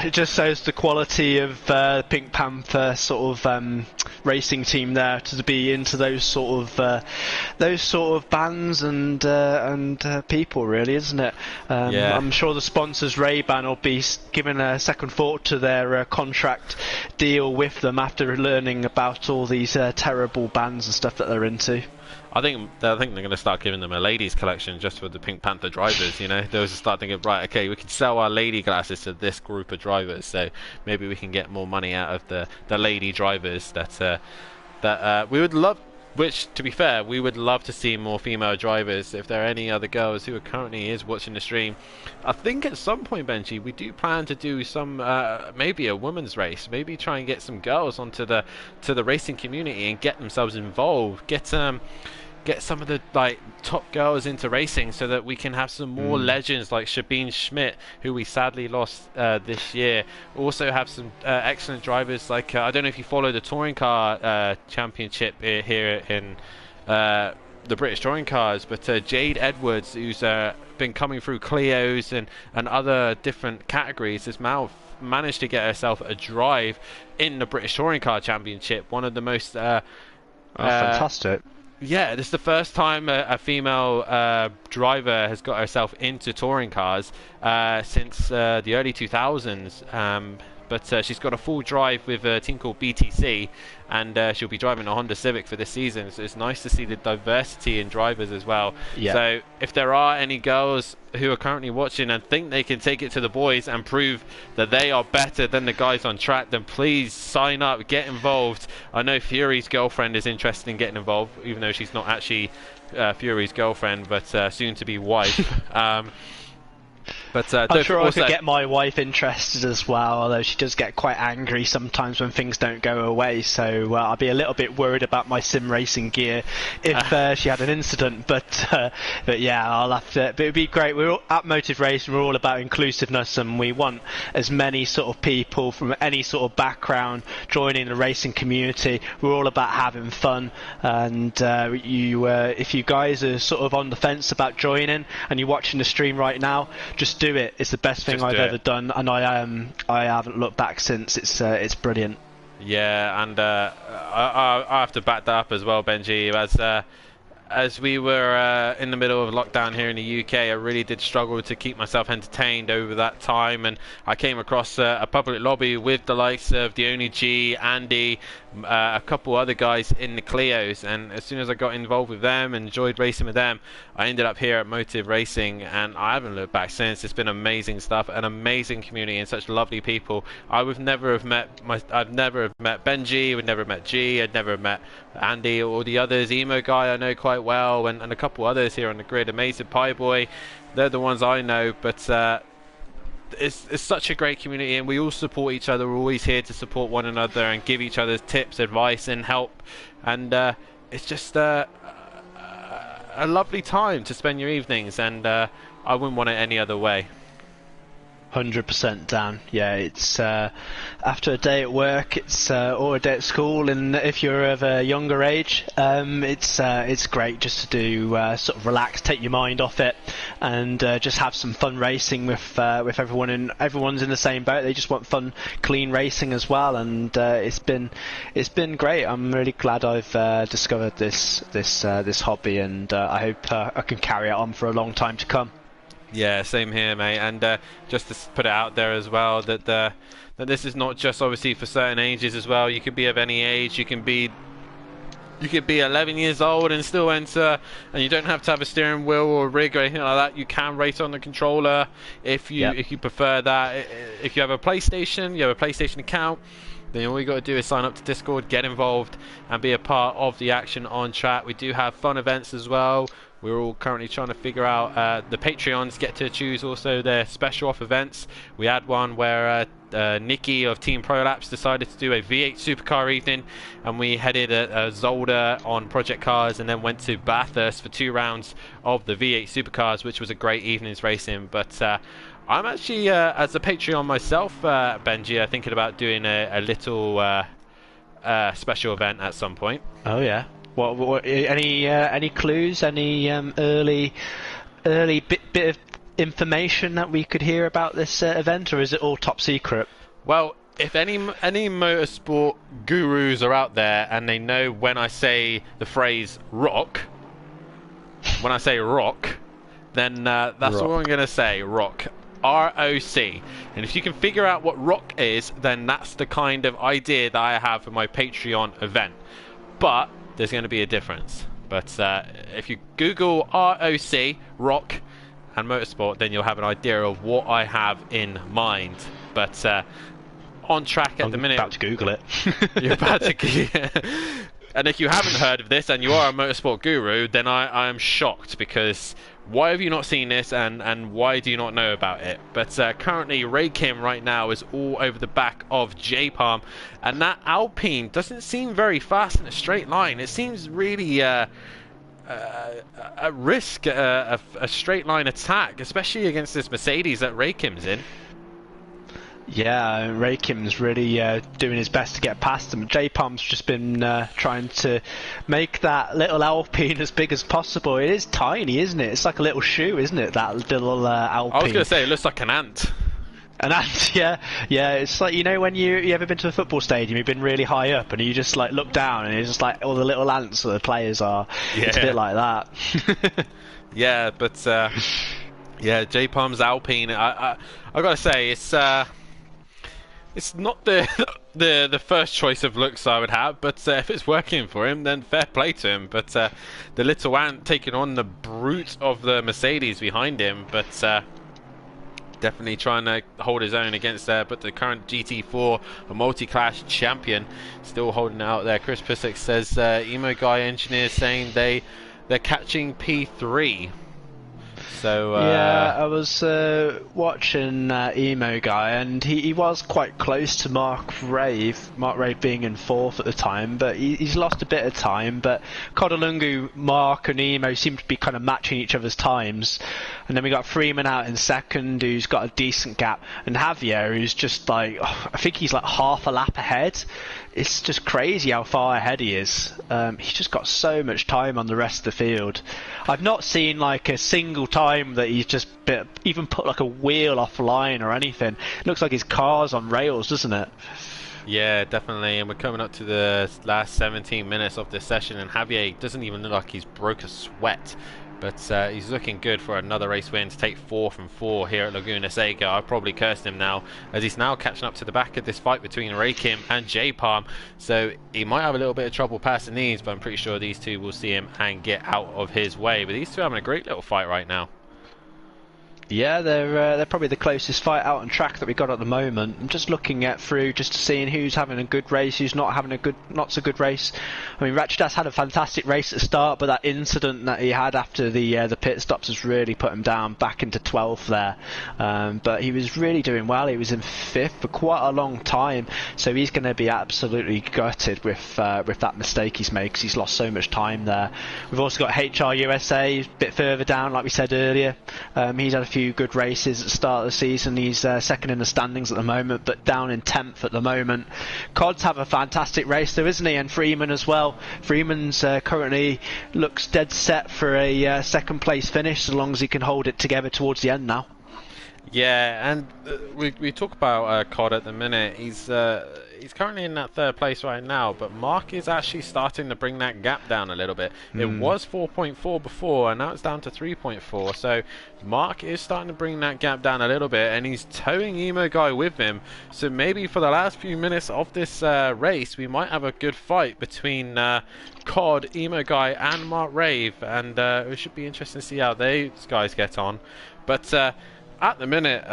it just shows the quality of Pink Panther sort of racing team there to be into those sort of bands and people, really, isn't it? Yeah. I'm sure the sponsors Ray-Ban will be giving a second thought to their contract deal with them after learning about all these terrible bands and stuff that they're into. I think they're going to start giving them a ladies collection just for the Pink Panther drivers. You know, they'll just start thinking, right, okay, we can sell our lady glasses to this group of drivers, so maybe we can get more money out of the lady drivers that we would love. Which, to be fair, we would love to see more female drivers. If there are any other girls who are currently watching the stream, I think at some point, Benjy, we do plan to do some maybe a women's race. Maybe try and get some girls onto the racing community and get themselves involved. Get some of the top girls into racing so that we can have some more legends like Sabine Schmidt, who we sadly lost this year. Also have some excellent drivers like I don't know if you follow the touring car championship here in the British touring cars, but Jade Edwards, who's been coming through Clios and other different categories, has now managed to get herself a drive in the British touring car championship. One of the most fantastic. Yeah, this is the first time a female driver has got herself into touring cars since the early 2000s. But she's got a full drive with a team called BTC, and she'll be driving a Honda Civic for this season. So it's nice to see the diversity in drivers as well. Yeah. So if there are any girls who are currently watching and think they can take it to the boys and prove that they are better than the guys on track, then please sign up, get involved. I know Fury's girlfriend is interested in getting involved, even though she's not actually Fury's girlfriend, but soon to be wife. But I'm sure I could get my wife interested as well, although she does get quite angry sometimes when things don't go her way, so I'll be a little bit worried about my sim racing gear if she had an incident, but yeah, I'll have to. But it'd be great. We're all, at Motive Racing, we're all about inclusiveness, and we want as many sort of people from any sort of background joining the racing community. We're all about having fun, and if you guys are sort of on the fence about joining and you're watching the stream right now, just do it. It's the best thing I've ever done, and I haven't looked back since. It's brilliant. Yeah, and I have to back that up as well, Benjy. As we were in the middle of lockdown here in the UK, I really did struggle to keep myself entertained over that time, and I came across a public lobby with the likes of the Only G, Andy, a couple other guys in the Clios, and as soon as I got involved with them and enjoyed racing with them, I ended up here at Motive Racing, and I haven't looked back since. It's been amazing stuff, an amazing community, and such lovely people. I would never have met Benjy, would never have met G, I'd never have met Andy or the others. Emo guy I know quite well, and a couple others here on the grid. AmazingPieBoy, they're the ones I know, but it's such a great community, and we all support each other. We're always here to support one another and give each other tips, advice and help, and it's just a lovely time to spend your evenings, and I wouldn't want it any other way. 100% Dan. Yeah, it's after a day at work, it's or a day at school, and if you're of a younger age, it's great just to do sort of relax, take your mind off it, and just have some fun racing with everyone, and everyone's in the same boat. They just want fun, clean racing as well, and it's been great. I'm really glad I've discovered this hobby, and I hope I can carry it on for a long time to come. Yeah, same here, mate. And just to put it out there as well, that this is not just obviously for certain ages as well. You could be of any age. You could be 11 years old and still enter, and you don't have to have a steering wheel or a rig or anything like that. You can race on the controller if you prefer that. If you have a PlayStation, you have a PlayStation account, then all you got to do is sign up to Discord, get involved, and be a part of the action on track. We do have fun events as well. We're all currently trying to figure out, the Patreons get to choose also their special off events. We had one where Nikki of Team Prolapse decided to do a V8 supercar evening, and we headed at Zolder on Project Cars and then went to Bathurst for 2 rounds of the V8 supercars, which was a great evening's racing. But I'm actually, as a Patreon myself, Benjy, thinking about doing a little special event at some point. Oh yeah. What any clues? Any early bit of information that we could hear about this event, or is it all top secret? Well, if any motorsport gurus are out there and they know when I say the phrase rock, then that's rock. all I'm going to say. Rock. R-O-C. And if you can figure out what rock is, then that's the kind of idea that I have for my Patreon event. But there's going to be a difference. But if you Google ROC, rock, and motorsport, then you'll have an idea of what I have in mind. But on track at the minute... I'm about to Google it. You're about to... And if you haven't heard of this and you are a motorsport guru, then I am shocked, because why have you not seen this, and why do you not know about it? But currently RaKiMaJe right now is all over the back of J-Palm, and that Alpine doesn't seem very fast in a straight line. It seems really at risk, a straight line attack, especially against this Mercedes that RaKiMaJe's in. Yeah, RaKiMaJe's really doing his best to get past him. J-Palm's just been trying to make that little Alpine as big as possible. It is tiny, isn't it? It's like a little shoe, isn't it? That little Alpine. I was going to say, it looks like an ant. An ant, yeah. It's like, you know, when you ever been to a football stadium, you've been really high up, and you just like look down, and it's just like all the little ants that the players are. Yeah. It's a bit like that. Yeah, but yeah, J-Palm's Alpine. I gotta say, it's not the first choice of looks I would have, but if it's working for him, then fair play to him. But the little ant taking on the brute of the Mercedes behind him, but definitely trying to hold his own against but the current GT4, a multi-class champion, still holding it out there. Chris Pissick says Emo Guy engineers saying they're catching P3. So yeah, I was watching Emo Guy, and he was quite close to Mark Rave being in 4th at the time, but he's lost a bit of time. But Kodalungu, Mark and Emo seem to be kind of matching each other's times, and then we got Freeman out in 2nd, who's got a decent gap, and Javier, who's just like, I think he's like half a lap ahead. It's just crazy how far ahead he is. He's just got so much time on the rest of the field. I've not seen like a single time that he's just even put like a wheel offline or anything. It looks like his car's on rails, doesn't it? Yeah, definitely. And we're coming up to the last 17 minutes of this session, and Javier doesn't even look like he's broke a sweat. But he's looking good for another race win to take 4 from 4 here at Laguna Seca. I've probably cursed him now, as he's now catching up to the back of this fight between RaKiMaJe and J-Palm. So he might have a little bit of trouble passing these, but I'm pretty sure these two will see him and get out of his way. But these two are having a great little fight right now. Yeah, they're probably the closest fight out on track that we got at the moment. I'm just looking through just seeing who's having a good race, who's not having a not so good race. I mean, RaKiMaJe had a fantastic race at the start, but that incident that he had after the pit stops has really put him down back into 12th there. But he was really doing well. He was in 5th for quite a long time, so he's going to be absolutely gutted with that mistake he's made, because he's lost so much time there. We've also got HR USA a bit further down, like we said earlier. He's had a few good races at the start of the season. He's 2nd in the standings at the moment, but down in 10th at the moment. Cods have a fantastic race though, isn't he? And Freeman as well. Freeman's currently looks dead set for a 2nd place finish, as long as he can hold it together towards the end now. Yeah, and we talk about Cod at the minute. He's he's currently in that 3rd place right now, but Mark is actually starting to bring that gap down a little bit. It was 4.4 before, and now it's down to 3.4. So Mark is starting to bring that gap down a little bit, and he's towing Emo Guy with him. So maybe for the last few minutes of this race, we might have a good fight between COD, Emo Guy, and Mark Rave, and it should be interesting to see how these guys get on. But at the minute,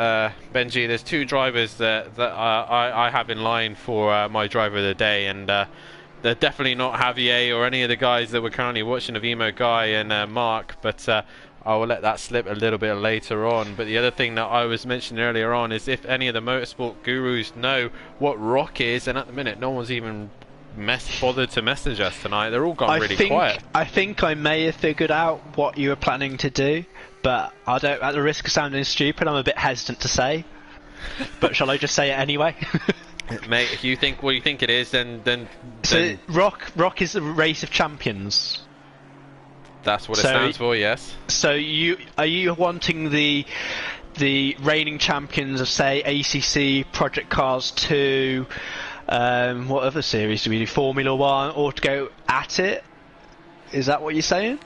Benjy, there's 2 drivers that I have in line for my driver of the day, and they're definitely not Javier or any of the guys that we're currently watching of Emo Guy and Mark, but I will let that slip a little bit later on. But the other thing that I was mentioning earlier on is if any of the motorsport gurus know what rock is, and at the minute no one's even bothered to message us tonight. They're all gone really quiet. I think I may have figured out what you were planning to do, but I don't, at the risk of sounding stupid, I'm a bit hesitant to say. But shall I just say it anyway? Mate, if you think what you think it is, then so rock is the race of champions. That's what it stands for, yes. So are you wanting the reigning champions of, say, ACC, Project Cars 2, what other series do we do, Formula 1, or to go at it? Is that what you're saying?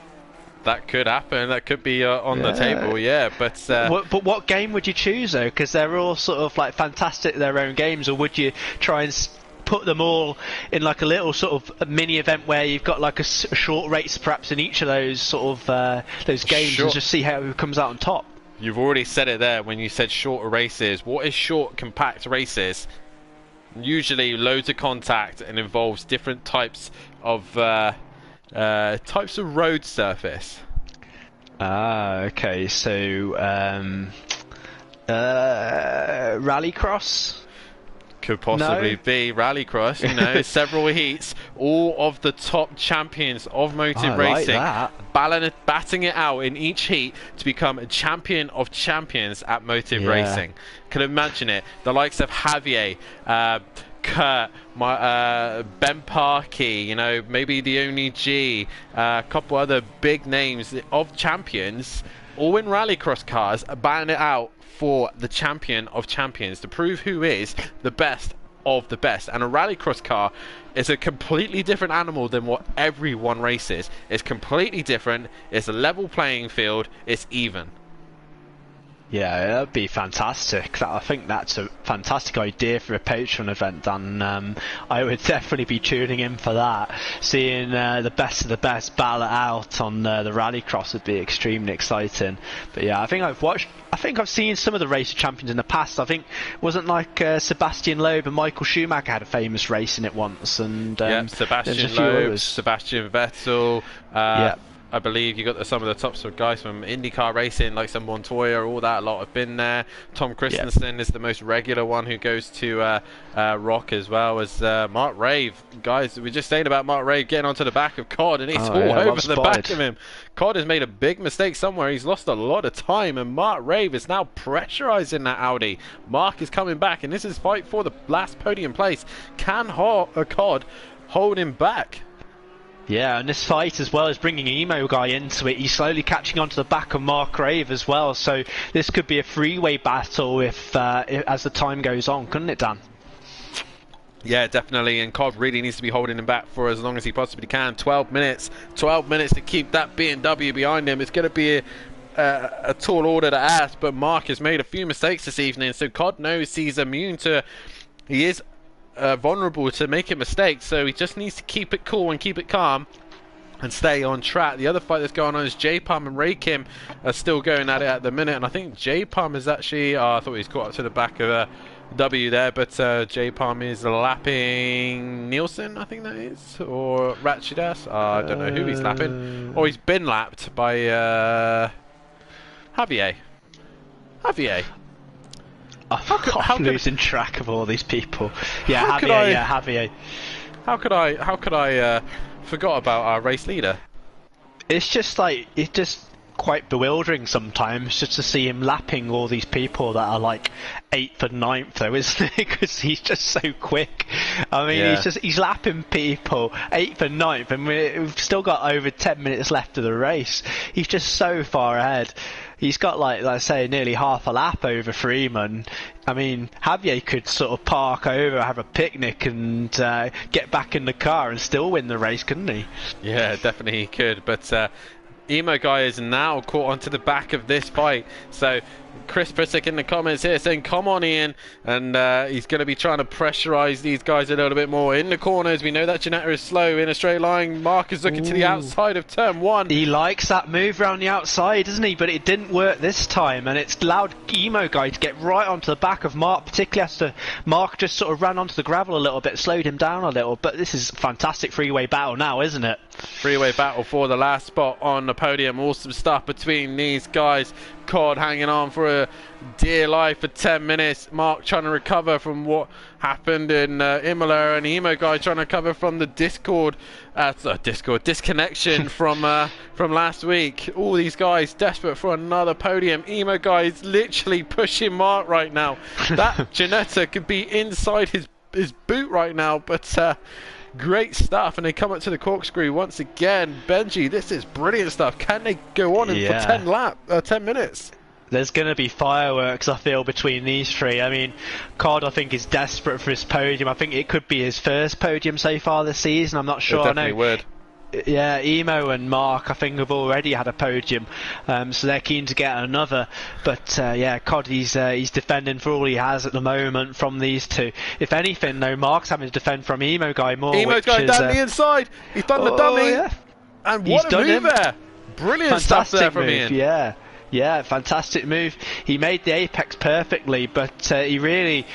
That could happen. That could be on the table, yeah. But what game would you choose, though? Because they're all sort of like fantastic, their own games. Or would you try and put them all in like a little sort of a mini event where you've got like a short race, perhaps in each of those sort of those games, and just see who comes out on top? You've already said it there when you said shorter races. What is short, compact races? Usually loads of contact and involves different types of road surface. Okay, so rallycross could possibly be rallycross. You know, several heats, all of the top champions of motor racing, batting it out in each heat to become a champion of champions at motor racing. Can imagine it. The likes of Javier, Kurt, Ben Parkey, you know, maybe the Only G, a couple other big names of champions, all in rallycross cars, batting it out for the champion of champions to prove who is the best of the best. And a rallycross car is a completely different animal than what everyone races. It's completely different. It's a level playing field. It's even. Yeah, that'd be fantastic. I think that's a fantastic idea for a Patreon event, and I would definitely be tuning in for that. Seeing the best of the best battle it out on the rallycross would be extremely exciting. But yeah, I think I've seen some of the race champions in the past. I think wasn't like Sebastian Loeb and Michael Schumacher had a famous race in it once, and Sebastian Loeb, Sebastian Vettel. I believe you got some of the top sort of guys from IndyCar racing, like some Montoya, all that lot have been there. Tom Christensen is the most regular one who goes to Rock, as well as Mark Rave. Guys, we just saying about Mark Rave getting onto the back of COD, and he's over the back of him. COD has made a big mistake somewhere. He's lost a lot of time, and Mark Rave is now pressurizing that Audi. Mark is coming back, and this is fight for the last podium place. Can COD hold him back? Yeah, and this fight as well is bringing Emo Guy into it. He's slowly catching onto the back of Mark Rave as well, so this could be a freeway battle if as the time goes on, couldn't it, Dan? Yeah, definitely, and COD really needs to be holding him back for as long as he possibly can. 12 minutes to keep that BMW behind him. It's going to be a tall order to ask, but Mark has made a few mistakes this evening, so COD knows he's immune to... He is vulnerable to making mistakes, so he just needs to keep it cool and keep it calm and stay on track. The other fight that's going on is J-Palm and RaKiMaJe are still going at it at the minute, and I think J-Palm is actually I thought he's caught up to the back of W there, but J-Palm is lapping Nielsen, I think that is, or Ratchedas. I don't know who he's lapping, or he's been lapped by Javier. I'm losing track of all these people. Yeah, Javier. How could I forgot about our race leader? It's just like quite bewildering sometimes just to see him lapping all these people that are like 8th and 9th though, isn't it? Because he's just so quick. I mean, he's lapping people 8th and 9th, and we've still got over 10 minutes left of the race. He's just so far ahead. He's got like I say, nearly half a lap over Freeman. I mean, Javier could sort of park over, have a picnic, and get back in the car and still win the race, couldn't he? Yeah, definitely he could. But Emo Guy is now caught onto the back of this fight. So Chris Prisick in the comments here saying, come on Ian, and he's going to be trying to pressurize these guys a little bit more in the corners. We know that Ginetta is slow in a straight line. Mark is looking to the outside of turn 1. He likes that move around the outside, doesn't he? But it didn't work this time, and it's allowed Emo Guy to get right onto the back of Mark, particularly after Mark just sort of ran onto the gravel a little bit, slowed him down a little. But this is a fantastic freeway battle now, isn't it? Freeway battle for the last spot on the podium. Awesome stuff between these guys. Cod hanging on for a dear life for 10 minutes. Mark trying to recover from what happened in Imola, and Emo Guy trying to recover from the disconnection from last week. All these guys desperate for another podium. Emo Guy is literally pushing Mark right now. That Ginetta could be inside his boot right now, but great stuff, and they come up to the corkscrew once again. Benjy, this is brilliant stuff. Can they go on for 10 minutes? There's going to be fireworks, I feel, between these three. I mean, Cod, I think, is desperate for his podium. I think it could be his first podium so far this season. I'm not sure. It definitely would. Yeah, Emo and Mark, I think, have already had a podium, so they're keen to get another. But yeah, Cod, he's defending for all he has at the moment from these two. If anything, though, Mark's having to defend from Emo Guy more. Emo's going down the inside. He's done the dummy. Yeah. And what a move there! Brilliant stuff there from Ian. Yeah, fantastic move. He made the apex perfectly, but he went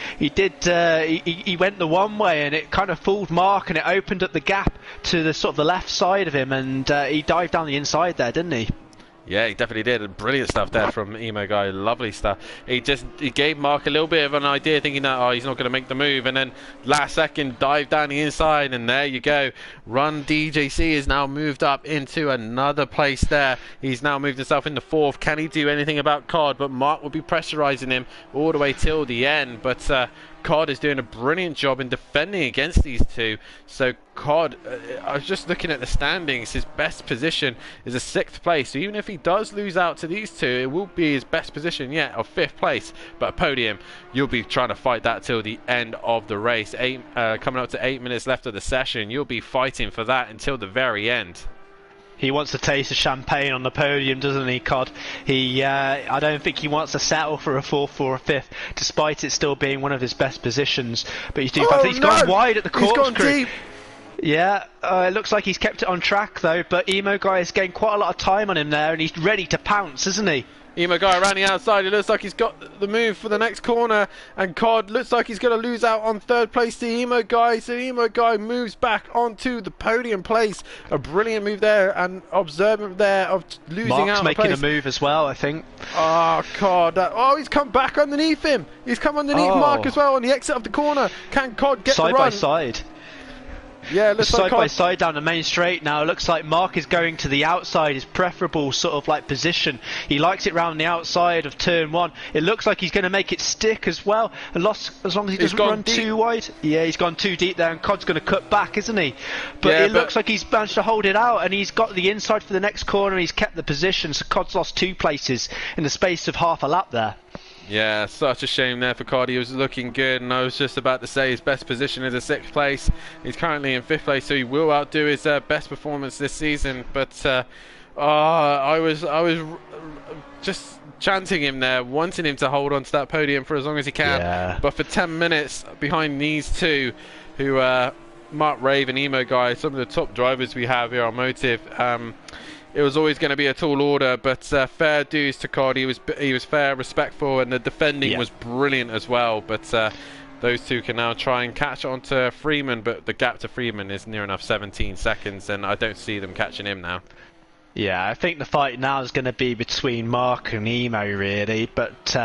the one way, and it kind of fooled Mark, and it opened up the gap to the sort of the left side of him, and he dived down the inside there, didn't he? Yeah, he definitely did. Brilliant stuff there from Emo Guy. Lovely stuff. He gave Mark a little bit of an idea, thinking that he's not going to make the move, and then last second dived down the inside, and there you go. Run DJC is now moved up into another place there. He's now moved himself into 4th. Can he do anything about Cod? But Mark will be pressurizing him all the way till the end. But Cod is doing a brilliant job in defending against these two. So Cod, I was just looking at the standings, his best position is a 6th place. So even if he does lose out to these two, it will be his best position yet of 5th place. But a podium, you'll be trying to fight that till the end of the race. Coming up to 8 minutes left of the session, you'll be fighting for that until the very end. He wants to taste the champagne on the podium, doesn't he, Cod? I don't think he wants to settle for a 4th or a 5th, despite it still being one of his best positions. But he's doing fantastic. He's gone wide at the corkscrew. He's gone deep. Yeah, it looks like he's kept it on track though, but Emo Guy is getting quite a lot of time on him there, and he's ready to pounce, isn't he? Emo Guy around the outside. It looks like he's got the move for the next corner, and Cod looks like he's going to lose out on 3rd place to Emo Guy. So Emo Guy moves back onto the podium place. A brilliant move there, and observant there of losing Mark's out. Making a move as well, I think. Oh Cod! He's come back underneath him. He's come underneath Mark as well on the exit of the corner. Can Cod get the run? Side by side. Yeah, looks like side by side down the main straight now. It looks like Mark is going to the outside, his preferable sort of like position. He likes it round the outside of turn 1. It looks like he's going to make it stick as well, as long as he doesn't run too wide. Yeah, he's gone too deep there, and Cod's going to cut back, isn't he? But it looks like he's managed to hold it out, and he's got the inside for the next corner. He's kept the position, so Cod's lost 2 places in the space of half a lap there. Yeah, such a shame there for Cod. He was looking good, and I was just about to say his best position is a 6th place. He's currently in 5th place, so he will outdo his best performance this season. But I was just chanting him there, wanting him to hold on to that podium for as long as he can. Yeah. But for 10 minutes behind these two, who Mark Rave and Emo Guy, some of the top drivers we have here on Motive. It was always going to be a tall order, but fair dues to Cod. He was fair, respectful, and the defending was brilliant as well. But those two can now try and catch on to Freeman, but the gap to Freeman is near enough 17 seconds, and I don't see them catching him now. Yeah, I think the fight now is going to be between Mark and Emo, really. But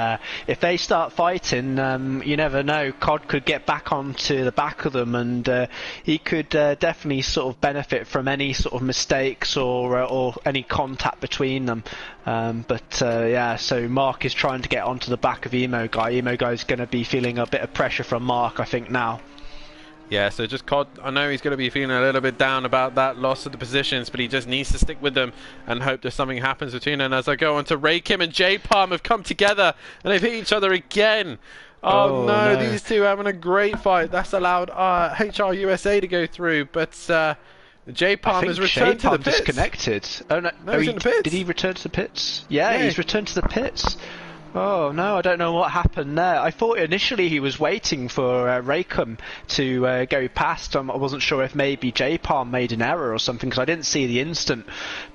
if they start fighting, you never know. COD could get back onto the back of them, and he could definitely sort of benefit from any sort of mistakes or any contact between them. Yeah, so Mark is trying to get onto the back of Emo Guy. Emo Guy is going to be feeling a bit of pressure from Mark, I think, now. Yeah, so just COD, I know he's going to be feeling a little bit down about that loss of the positions, but he just needs to stick with them and hope that something happens between them. And as I go on to RaKiMaJe and J-Palm have come together and they've hit each other again. Oh no, these two having a great fight. That's allowed HR USA to go through, but J-Palm has returned to the pits. Disconnected. Oh no, he's in the pits. Did he return to the pits? Yeah, he's returned to the pits. Oh no, I don't know what happened there. I thought initially he was waiting for RaKiMaJe to go past. I wasn't sure if maybe J-Palm made an error or something because I didn't see the instant.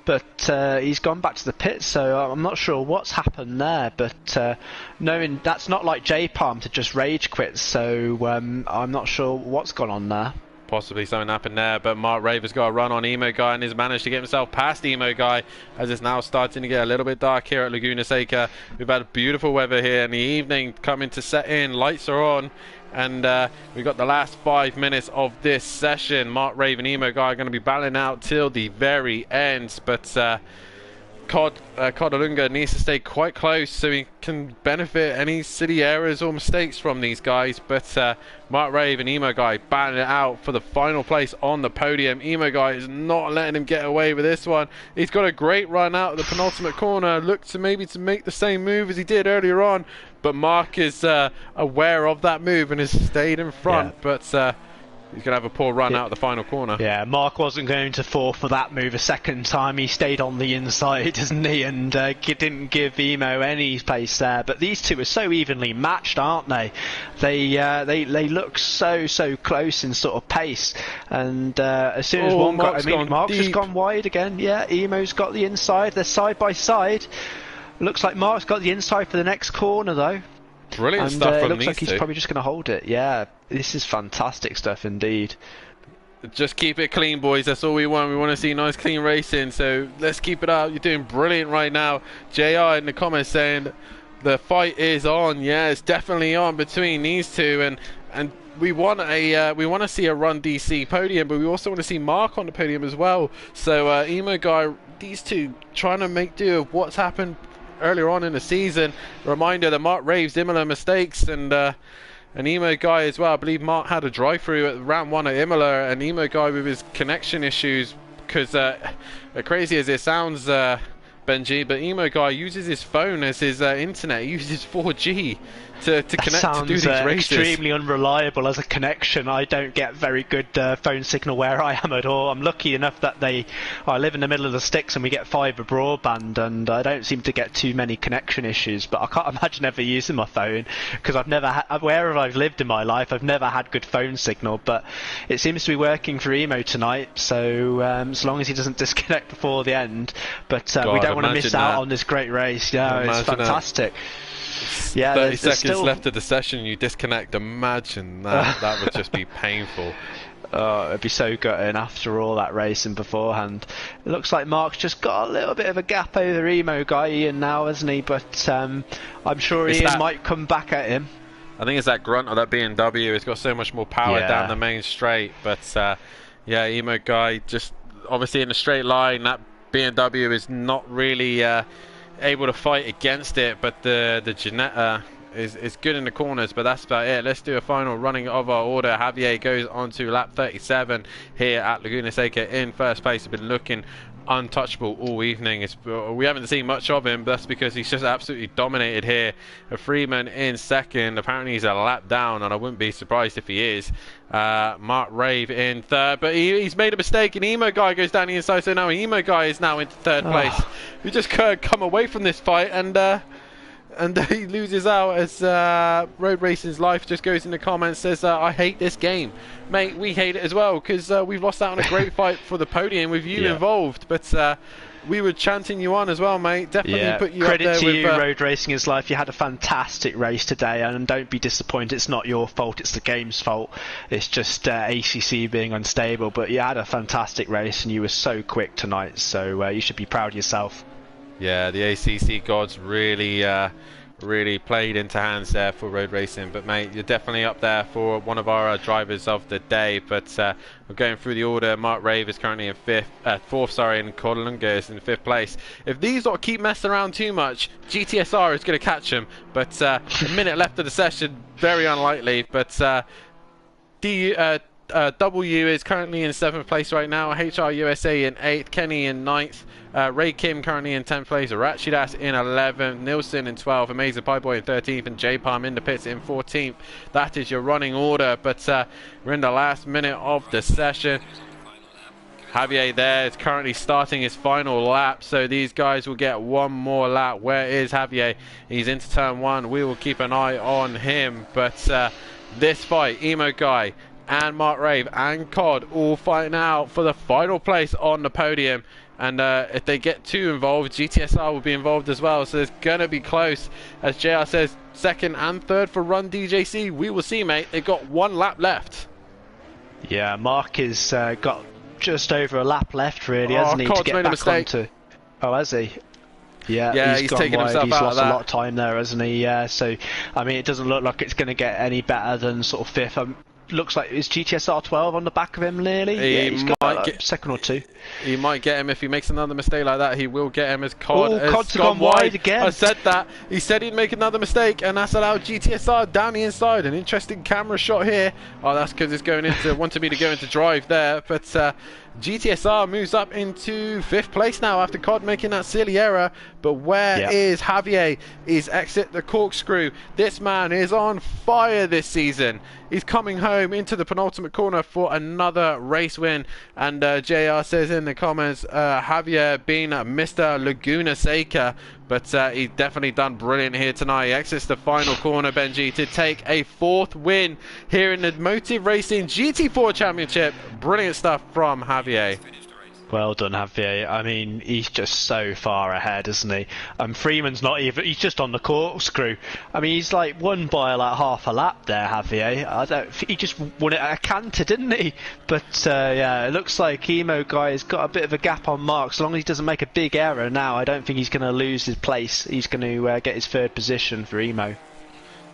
But he's gone back to the pit, so I'm not sure what's happened there. But knowing that's not like J-Palm to just rage quit, so I'm not sure what's gone on there. Possibly something happened there, but Mark Rave has got a run on Emo Guy and has managed to get himself past Emo Guy as it's now starting to get a little bit dark here at Laguna Seca. We've had beautiful weather here in the evening coming to set in. Lights are on, and we've got the last 5 minutes of this session. Mark Rave and Emo Guy are going to be battling out till the very end, but COD Alunga needs to stay quite close so he can benefit any silly errors or mistakes from these guys. But Mark Rave and Emo Guy battling it out for the final place on the podium. Emo Guy is not letting him get away with this one. He's got a great run out of the penultimate corner. Looked to maybe to make the same move as he did earlier on, but Mark is aware of that move and has stayed in front. Yeah. But he's going to have a poor run out of the final corner. Yeah, Mark wasn't going to fall for that move a second time. He stayed on the inside, didn't he? And didn't give Emo any space there. But these two are so evenly matched, aren't they? They look so close in sort of pace. And as soon as one got... Mark's just gone wide again. Yeah, Emo's got the inside. They're side by side. Looks like Mark's got the inside for the next corner, though. Brilliant stuff from these two. Looks like he's probably just going to hold it. Yeah, this is fantastic stuff indeed. Just keep it clean, boys. That's all we want. We want to see nice, clean racing. So let's keep it up. You're doing brilliant right now. JR in the comments saying the fight is on. Yeah, it's definitely on between these two, and we want to see a Run DC podium, but we also want to see Mark on the podium as well. So Emo Guy, these two trying to make do of what's happened earlier on in the season. Reminder that Mark Rave's Imola mistakes and Emo Guy as well. I believe Mark had a drive-through at round 1 at Imola, and Emo Guy with his connection issues, because crazy as it sounds, Benjy, but Emo Guy uses his phone as his internet. He uses 4G to connect to do these races. Extremely unreliable as a connection. I don't get very good phone signal where I am at all. I'm lucky enough that I live in the middle of the sticks and we get fibre broadband, and I don't seem to get too many connection issues. But I can't imagine ever using my phone, because I've never had, wherever I've lived in my life, I've never had good phone signal. But it seems to be working for Emo tonight, so as long as he doesn't disconnect before the end. But we don't want to miss out on this great race. Yeah, it's fantastic. Yeah, 30 seconds left of the session, you disconnect. Imagine that. That would just be painful. Oh, it'd be so gutting after all that racing beforehand. It looks like Mark's just got a little bit of a gap over Emo Guy, Ian, now, hasn't he? But I'm sure Ian might come back at him. I think it's that grunt of that BMW. It's got so much more power down the main straight. But yeah, Emo Guy just obviously in a straight line. That BMW is not really able to fight against it, but the Ginetta is good in the corners, but that's about it. Let's do a final running of our order. Javier goes on to lap 37 here at Laguna Seca in first place. He's been looking untouchable all evening. We haven't seen much of him, but that's because he's just absolutely dominated here. Freeman in second. Apparently he's a lap down, and I wouldn't be surprised if he is. Mark Rave in third, but he's made a mistake, and Emo Guy goes down the inside, so now Emo Guy is now into third place. We just come away from this fight, and he loses out as RoadRacingIsLife just goes in the comments, says, I hate this game. Mate, we hate it as well, because we've lost out on a great fight for the podium with you involved. But we were chanting you on as well, mate. Definitely put you credit up there to with, you, Road Racing is Life. You had a fantastic race today, and don't be disappointed. It's not your fault, it's the game's fault. It's just ACC being unstable, but you had a fantastic race and you were so quick tonight, so you should be proud of yourself. Yeah, the ACC gods really played into hands there for road racing. But mate, you're definitely up there for one of our drivers of the day. But we're going through the order. Mark Rave is currently in fourth, sorry, and Cordalunga is in 5th place. If these lot keep messing around too much, GTSR is going to catch them. But a minute left of the session, very unlikely. But W is currently in 7th place right now. HR USA in 8th. Kenny in 9th. RaKiMaJe currently in 10th place. Rachidas in 11th. Nilsson in 12th. AmazingPieBoy in 13th. And J-Palm in the pits in 14th. That is your running order. But we're in the last minute of the session. Javier there is currently starting his final lap, so these guys will get one more lap. Where is Javier? He's into turn 1. We will keep an eye on him. But this fight, Emo Guy and Mark Rave and COD all fighting out for the final place on the podium. And if they get too involved, GTSR will be involved as well. So it's going to be close. As JR says, 2nd and 3rd for Run DJC. We will see, mate. They've got 1 lap left. Yeah, Mark has got just over a lap left, really, hasn't he, to get back onto... Oh, has he? Yeah, he's taken wide. himself he's out lost of that. a lot of time there, hasn't he? Yeah, so, I mean, it doesn't look like it's going to get any better than sort of 5th. Looks like is GTSR 12 on the back of him, nearly. He's got like 2nd or 2. He might get him if he makes another mistake like that. He will get him as COD. Oh, COD's gone wide again. I said that. He said he'd make another mistake, and that's allowed GTSR down the inside. An interesting camera shot here. Oh, that's because it's going into wanted me to go into drive there, but GTSR moves up into 5th place now after COD making that silly error. But where is Javier? He's exit the corkscrew. This man is on fire this season. He's coming home into the penultimate corner for another race win. And JR says in the comments, Javier being Mr. Laguna Seca. But he's definitely done brilliant here tonight. He exits the final corner, Benjy, to take a 4th win here in the Motive Racing GT4 Championship. Brilliant stuff from Javier. Well done, Javier. I mean, he's just so far ahead, isn't he? Freeman's not even... He's just on the corkscrew. I mean, he's like won by like half a lap there, Javier. He just won it at a canter, didn't he? But yeah, it looks like Emo Guy has got a bit of a gap on Mark. So long as he doesn't make a big error now, I don't think he's going to lose his place. He's going to get his 3rd position for Emo.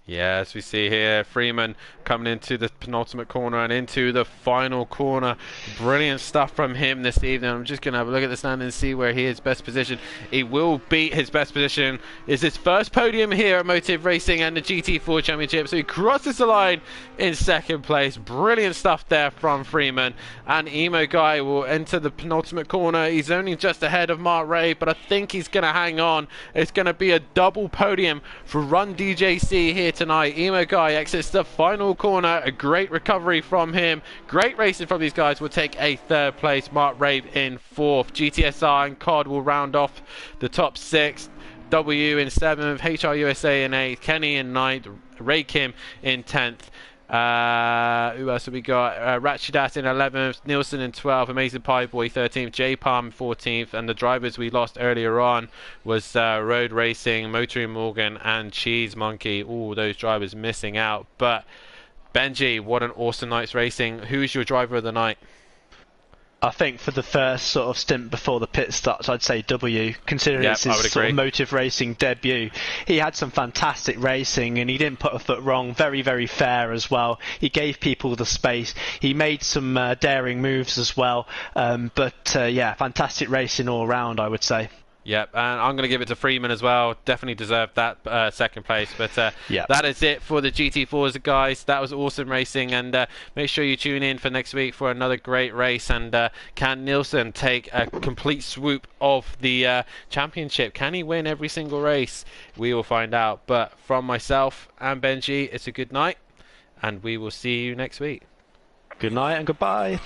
Yeah, as we see here, Freeman coming into the penultimate corner and into the final corner. Brilliant stuff from him this evening. I'm just going to have a look at the stand and see where he is best position. He will beat his best position. It's his first podium here at Motive Racing and the GT4 Championship. So he crosses the line in 2nd place. Brilliant stuff there from Freeman. And Emo Guy will enter the penultimate corner. He's only just ahead of Mark Ray, but I think he's going to hang on. It's going to be a double podium for Run DJC here tonight. Emo Guy exits the final corner. A great recovery from him. Great racing from these guys. Will take a 3rd place. Mark Rave in 4th. GTSR and COD will round off the top 6. W in 7th. HR USA in 8th. Kenny in 9th. RaKiMaJe in 10th. Who else have we got? Rachidas in 11th, Nilsson in 12th, AmazingPieBoy 13th, J-Palm 14th, and the drivers we lost earlier on was Road Racing, Motoring Morgan, and Cheese Monkey. All those drivers missing out. But Benjy, what an awesome night's racing. Who's your driver of the night? I think for the first sort of stint before the pit starts, I'd say W, considering it's his sort of Motive Racing debut. He had some fantastic racing and he didn't put a foot wrong. Very, very fair as well. He gave people the space. He made some daring moves as well. Yeah, fantastic racing all round, I would say. Yep, and I'm going to give it to Freeman as well. Definitely deserved that 2nd place. But that is it for the GT4s, guys. That was awesome racing. And make sure you tune in for next week for another great race. And can Nilsson take a complete swoop of the championship? Can he win every single race? We will find out. But from myself and Benjy, it's a good night. And we will see you next week. Good night and goodbye.